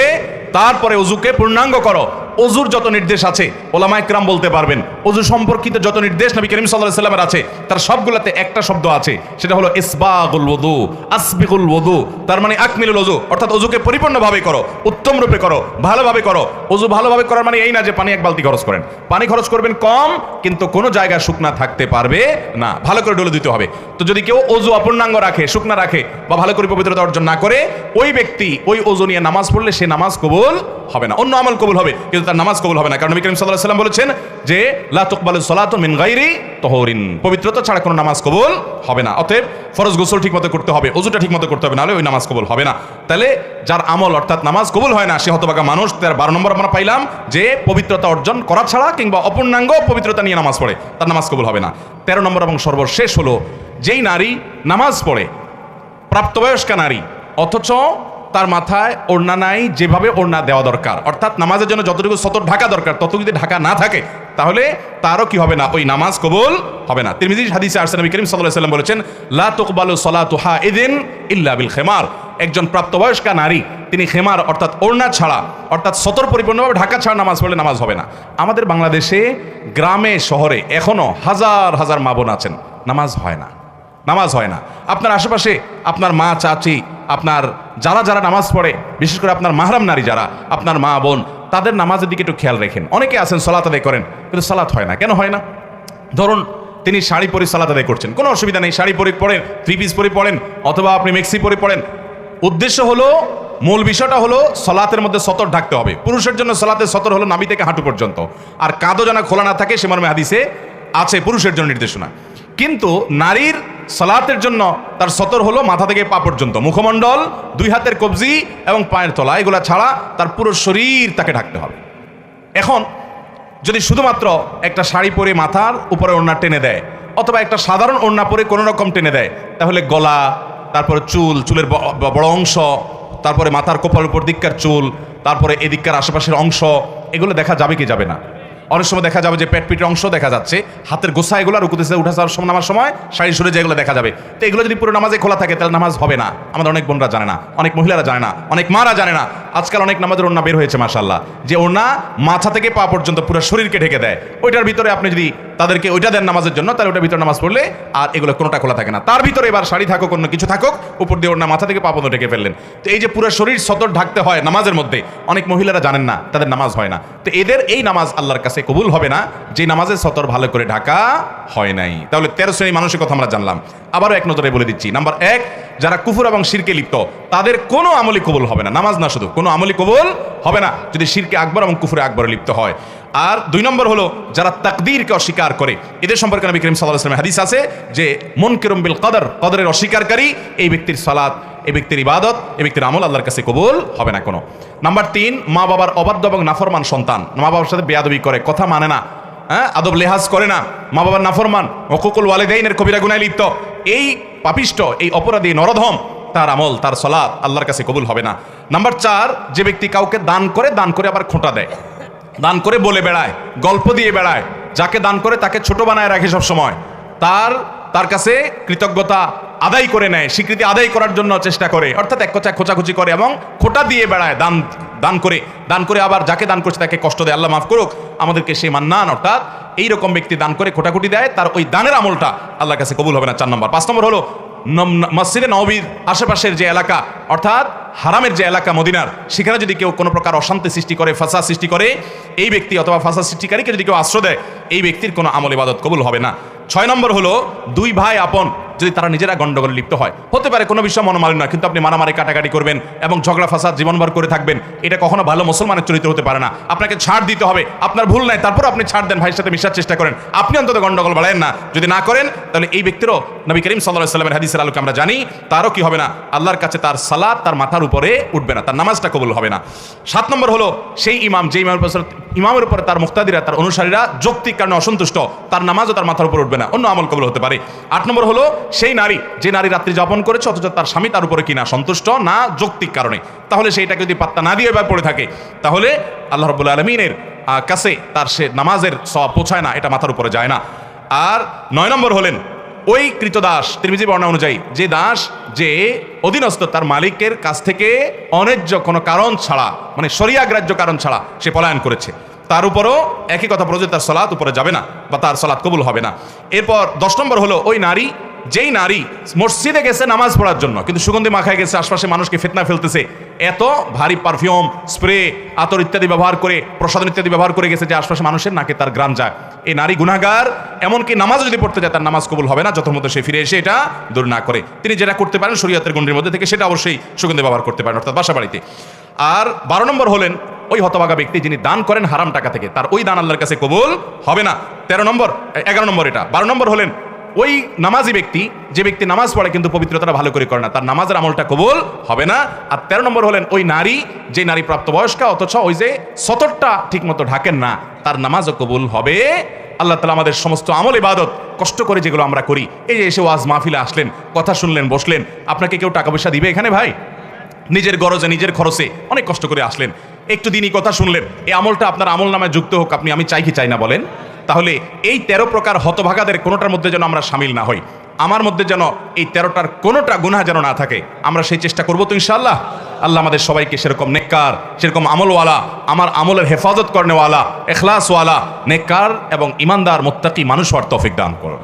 তারপরে ওযুকে পূর্ণাঙ্গ করো, অজুর যত নির্দেশ আছে ওলামায়ে কেরাম বলতে পারবেন, অজু সম্পর্কিত যত নির্দেশ নবী করিম সাল্লাল্লাহু আলাইহি ওয়াসাল্লামের আছে তার সবগুলোতে একটা শব্দ আছে, সেটা হলো ইসবাগুল ওযু, আসবিগুল ওযু। তার মানে আকমিলুল ওযু, অর্থাৎ অজুকে পরিপূর্ণভাবে করো, উত্তম রূপে করো, ভালোভাবে করো। অজু ভালোভাবে করার মানে এই না যে পানি এক বালতি খরচ করেন, পানি খরচ করবেন কম, কিন্তু কোনো জায়গায় শুকনা থাকতে পারবে না, ভালো করে ডলে দিতে হবে। তো যদি কেউ অজু অপূর্ণাঙ্গ রাখে, শুকনা রাখে বা ভালো করে পবিত্রতা অর্জন না করে, ওই ব্যক্তি ওই অজু নিয়ে নামাজ পড়লে সে নামাজ কবুল হবে না। অন্য আমল কবুল হবে কিন্তু তার নামাজ কবুল হবে না, কারণ নবী করিম সাল্লাল্লাহু আলাইহি ওয়াসাল্লাম বলেছেন যে লা তুকবালুস সালাতু মিন গায়রি তাহুরিন, পবিত্রতা ছাড়া কোনো নামাজ কবুল হবে না। অতএব ফরজ গোসল ঠিকমতো করতে হবে, অজুটা ঠিকমতো করতে হবে, নাহলে ওই নামাজ কবুল হবে না। তাহলে যার আমল অর্থাৎ নামাজ কবুল হয় না সে হতভাগা মানুষ। তার 12 নম্বর আমরা পাইলাম যে পবিত্রতা অর্জন করা ছাড়া কিংবা অপূর্ণাঙ্গ পবিত্রতা নিয়ে নামাজ পড়ে তার নামাজ কবুল হবে না। 13 নম্বর এবং সর্বশেষ হলো যেই নারী নামাজ পড়ে, প্রাপ্তবয়স্কা নারী, অথচ তার মাথায় ওড়না নাই যেভাবে ওড়না দেওয়া দরকার, অর্থাৎ নামাজের জন্য যতটুকু সতর ঢাকা দরকার ততটুকু যদি ঢাকা না থাকে তাহলে তারও কি হবে না, ওই নামাজ কবুল হবে না। তিরমিজি হাদিসে আসছে নবী করিম সাল্লাল্লাহু আলাইহি ওয়াসাল্লাম বলেছেন লা তুকবালু সালাতু হাইদিন ইল্লা বিল খিমার, একজন প্রাপ্তবয়স্কা নারী তিনি খেমার অর্থাৎ ওড়না ছাড়া, অর্থাৎ সতর পরিপূর্ণভাবে ঢাকা ছাড়া নামাজ পড়লে নামাজ হবে না। আমাদের বাংলাদেশে গ্রামে শহরে এখনো হাজার হাজার মা বোন আছেন নামাজ হয় না, নামাজ হয় না। আপনার আশেপাশে আপনার মা চাচি, আপনার যারা যারা নামাজ পড়ে, বিশেষ করে আপনার মাহরাম নারী যারা, আপনার মা বোন, তাদের নামাজের দিকে একটু খেয়াল রাখেন। অনেকে আছেন সালাত আদায় করেন কিন্তু সালাত হয় না। কেন হয় না? ধরুন তিনি শাড়ি পরে সালাত আদায় করছেন, কোনো অসুবিধা নেই, শাড়ি পরে পড়েন, 3 পিস পরে পড়েন, অথবা আপনি মেক্সি পরে পড়েন। উদ্দেশ্য হলো, মূল বিষয়টা হলো সলাতের মধ্যে সতর ঢাকতে হবে। পুরুষের জন্য সলাতের সতর হলো নাভি থেকে হাঁটু পর্যন্ত, আর কাঁধও যেন খোলা না থাকে সে মর্মে হাদিসে আছে পুরুষের জন্য নির্দেশনা। কিন্তু নারীর সালাতের জন্য তার সতর হলো মাথা থেকে পা পর্যন্ত, মুখমণ্ডল, 2 হাতের কবজি এবং পায়ের তলা, এগুলা ছাড়া তার পুরো শরীর তাকে ঢাকতে হবে। এখন যদি শুধুমাত্র একটা শাড়ি পরে মাথার উপরে ওড়না টেনে দেয়, অথবা একটা সাধারণ ওড়না পরে কোনো রকম টেনে দেয়, তাহলে গলা, তারপরে চুল, চুলের বড় অংশ, তারপরে মাথার কোপার উপর দিককার চুল, তারপরে এদিককার আশেপাশের অংশ, এগুলো দেখা যাবে কি যাবে না? অনেক সময় দেখা যাবে যে পেট পিটের অংশ দেখা যাচ্ছে, হাতের গোসা, এগুলো রুকুতে উঠা যাওয়ার সময় নামার সময় শাড়ি সরে যায়, এগুলো দেখা যাবে। তো এগুলো যদি পুরো নামাজে খোলা থাকে তাহলে নামাজ হবে না। আমাদের অনেক বোনরা জানে না, অনেক মহিলারা জানে না, অনেক মারা জানে না। আজকাল অনেক নামাজের ওড়না বের হয়েছে মাশাআল্লাহ, যে ওড়না মাথা থেকে পা পর্যন্ত পুরো শরীরকে ঢেকে দেয়। ওইটার ভিতরে আপনি যদি তাদেরকে ওইটা দেন নামাজের জন্য, তাহলে ওইটার ভিতরে নামাজ পড়লে আর এগুলো কোনোটা খোলা থাকে না। তার ভিতরে এবার শাড়ি থাকুক, অন্য কিছু থাকুক, উপর দিয়ে ওড়না মাথা থেকে পা পর্যন্ত ঢেকে ফেললেন। তো এই যে পুরো শরীর সতর ঢাকতে হয় নামাজের মধ্যে, অনেক মহিলারা জানেন না, তাদের নামাজ হয় না। তো এদের এই নামাজ আল্লাহর কাছে কবুল হবে না যে নামাজের সতর ভালো করে ঢাকা হয় নাই। তাহলে 13 শ্রেণীর মানুষের কথা আমরা জানলাম। আবারও এক নজরে বলে দিচ্ছি। নাম্বার 1, যারা কুফর এবং শিরকে লিপ্ত, তাদের কোনো আমলই কবুল হবে না। নামাজ না শুধু, কোনো আমলই কবুল হবে না যদি শিরকে আকবর এবং কুফরে আকবরে লিপ্ত হয়। আর 2 নম্বর হলো যারা তাকদীরকে অস্বীকার করে, এদের সম্পর্কে নবী করিম সাল্লাল্লাহু আলাইহি ওয়াসাল্লামের হাদিস আছে যে মুনকিরুম বিল কদর, কদরের অস্বীকারী এই ব্যক্তির সালাত, এই ব্যক্তির ইবাদত, এই ব্যক্তির আমল আল্লাহর কাছে কবুল হবে না কোনো। নাম্বার 3, মা বাবার অবাধ্য এবং নাফরমান সন্তান, মা বাবার সাথে বেয়াদবি করে, কথা মানে না, আদব লেহাজ করে না, মা বাবার নাফরমান, ওকুকুল ওয়ালিদাইনের কবিরা গুনাহে লিপ্ত, এই পাপিষ্ট, এই অপরাধী নরধম, তার আমল, তার সালাত আল্লাহর কাছে কবুল হবে না। নাম্বার 4, যে ব্যক্তি কাউকে দান করে আবার খোঁটা দেয়, দান করে বলে বেড়ায়, গল্প দিয়ে বেড়ায়, যাকে দান করে তাকে ছোট বানায় রাখে সব সময়, তার কাছে কৃতজ্ঞতা আদায় করে নেয়, স্বীকৃতি আদায় করার জন্য চেষ্টা করে, অর্থাৎ এক কথায় খোঁচাখুচি করে এবং খোঁটা দিয়ে বেড়ায়, দান করে আবার যাকে দান করছে তাকে কষ্ট দেয়। আল্লাহ মাফ করুক আমাদেরকে সেই মান্নান, অর্থাৎ এইরকম ব্যক্তি দান করে খোঁটাখুটি দেয়, তার ওই দানের আমলটা আল্লাহর কাছে কবুল হবে না। 4 নম্বর। 5 নম্বর হলো মসজিদে নববীর আশেপাশের যে এলাকা, অর্থাৎ হারামের যে এলাকা মদিনার, সেখানে যদি কেউ কোনো প্রকার অশান্তি সৃষ্টি করে, ফাসাদ সৃষ্টি করে, এই ব্যক্তি অথবা ফাসাদ সৃষ্টিকারীকে যদি কেউ আশ্রয় দেয়, এই ব্যক্তির কোনো আমল ইবাদত কবুল হবে না। 6 নম্বর হলো 2 ভাই আপন যদি তারা নিজেরা গন্ডগোলে লিপ্ত হয়, হতে পারে কোনো বিষয় মনোমালিন্য, কিন্তু আপনি মারামারি কাটাকাটি করবেন এবং ঝগড়া ফাসাদ জীবনভর করে থাকবেন, এটা কখনো ভালো মুসলমানের চরিত্র হতে পারে না। আপনাকে ছাড় দিতে হবে, আপনার ভুল নাই, তারপর আপনি ছাড় দেন, ভাইয়ের সাথে মিশার চেষ্টা করেন, আপনি অন্তত গন্ডগোল বাড়ায়েন না। যদি না করেন তাহলে এই ব্যক্তিরও নবী করিম সাল্লাল্লাহু আলাইহি ওয়াসাল্লামের হাদিসের আলোকে আমরা জানি তারও কি হবে না, আল্লাহর কাছে তার সালাত তার মাথার উপরে উঠবে না, তার নামাজটা কবুল হবে না। 7 নম্বর হলো সেই ইমাম, যে ইমামের উপরে তার মুক্তাদিরা, তার অনুসারীরা যৌক্তিক কারণে অসন্তুষ্ট, তার নামাজও তার মাথার উপর উঠবে না, অন্য আমল কবুল হতে পারে। 8 নম্বর হলো সেই নারী, যে নারী রাত্রি যাপন করেছে অথচ তার স্বামী তার উপরে কিনা সন্তুষ্ট না যৌক্তিক কারণে, তাহলে সেইটাকে যদি পাত্তা না দিয়ে এবার পড়ে থাকে, তাহলে আল্লাহ রাব্বুল আলামিনের কাছে তার সে নামাজের সওয়াব পৌঁছায় না, এটা মাথার উপরে যায় না। আর 9 নম্বর হলেন ওই কৃতদাস, তিরমিজি বর্ণনা অনুযায়ী যে দাস, যে অধীনস্থ, তার মালিকের কাছ থেকে অন্যায্য কোনো কারণ ছাড়া, মানে শরিয়া গ্রাহ্য কারণ ছাড়া সে পলায়ন করেছে, তার উপরও একই কথা প্রযোজ্য, তার সালাত উপরে যাবে না বা তার সালাত কবুল হবে না। এরপর 10 নম্বর হলো ওই নারী, যেই নারী মসজিদে গেছে নামাজ পড়ার জন্য কিন্তু সুগন্ধি মাখায় গেছে, আশপাশে মানুষকে ফিতনা ফেলতেছে, এত ভারী পারফিউম, স্প্রে, আতর ইত্যাদি ব্যবহার করে, প্রসাধন ইত্যাদি ব্যবহার করে গেছে যে আশপাশে মানুষের নাকে তার গ্রাম যায়, এই নারী গুনাহগার। এমনকি নামাজ যদি পড়তে যায় তার নামাজ কবুল হবে না যতক্ষণ মধ্যে সে ফিরে এসে এটা দূর না করে। তিনি যেটা করতে পারেন শরীয়তের গণ্ডির মধ্যে থেকে সেটা অবশ্যই সুগন্ধি ব্যবহার করতে পারেন, অর্থাৎ বাসা বাড়িতে। আর 12 নম্বর হলেন ওই হতভাগা ব্যক্তি যিনি দান করেন হারাম টাকা থেকে, তার ওই দান আল্লাহর কাছে কবুল হবে না। 11 নম্বর এটা। 12 নম্বর হলেন ওই নামাজি ব্যক্তি, যে ব্যক্তি নামাজ পড়ে কিন্তু পবিত্রতাটা ভালো করে করে না, তার নামাজের আমলটা কবুল হবে না। আর 13 নম্বর হলেন ওই নারী, যে নারী প্রাপ্তবয়স্কা অথচ ওই যে সতরটা ঠিক মতো ঢাকেন না, তার নামাজও কবুল হবে। আল্লাহ তাআলা আমাদের সমস্ত আমল ইবাদত কষ্ট করে যেগুলো আমরা করি, এই যে এসে ওয়াজ মাহফিলে আসলেন, কথা শুনলেন, বসলেন, আপনাকে কেউ টাকা পয়সা দিবে এখানে ভাই? নিজের গরজে নিজের খরচে অনেক কষ্ট করে আসলেন, একটু দিনই কথা শুনলেন, এই আমলটা আপনার আমল নামায় যুক্ত হোক, আমি চাই কি চাই না বলেন? তাহলে এই 13 প্রকার হতভাগাদের কোনোটার মধ্যে যেন আমরা সামিল না হই, আমার মধ্যে যেন এই 13টার কোনোটা গুনাহ যেন না থাকে, আমরা সেই চেষ্টা করবো তো ইনশাআল্লাহ। আল্লাহ আমাদের সবাইকে সেরকম নেককার, সেরকম আমলওয়ালা, আমার আমলের হেফাজত করনেওয়ালা, এখলাসওয়ালা, নেককার এবং ইমানদার মুত্তাকি মানুষ হওয়ার তৌফিক দান করুন।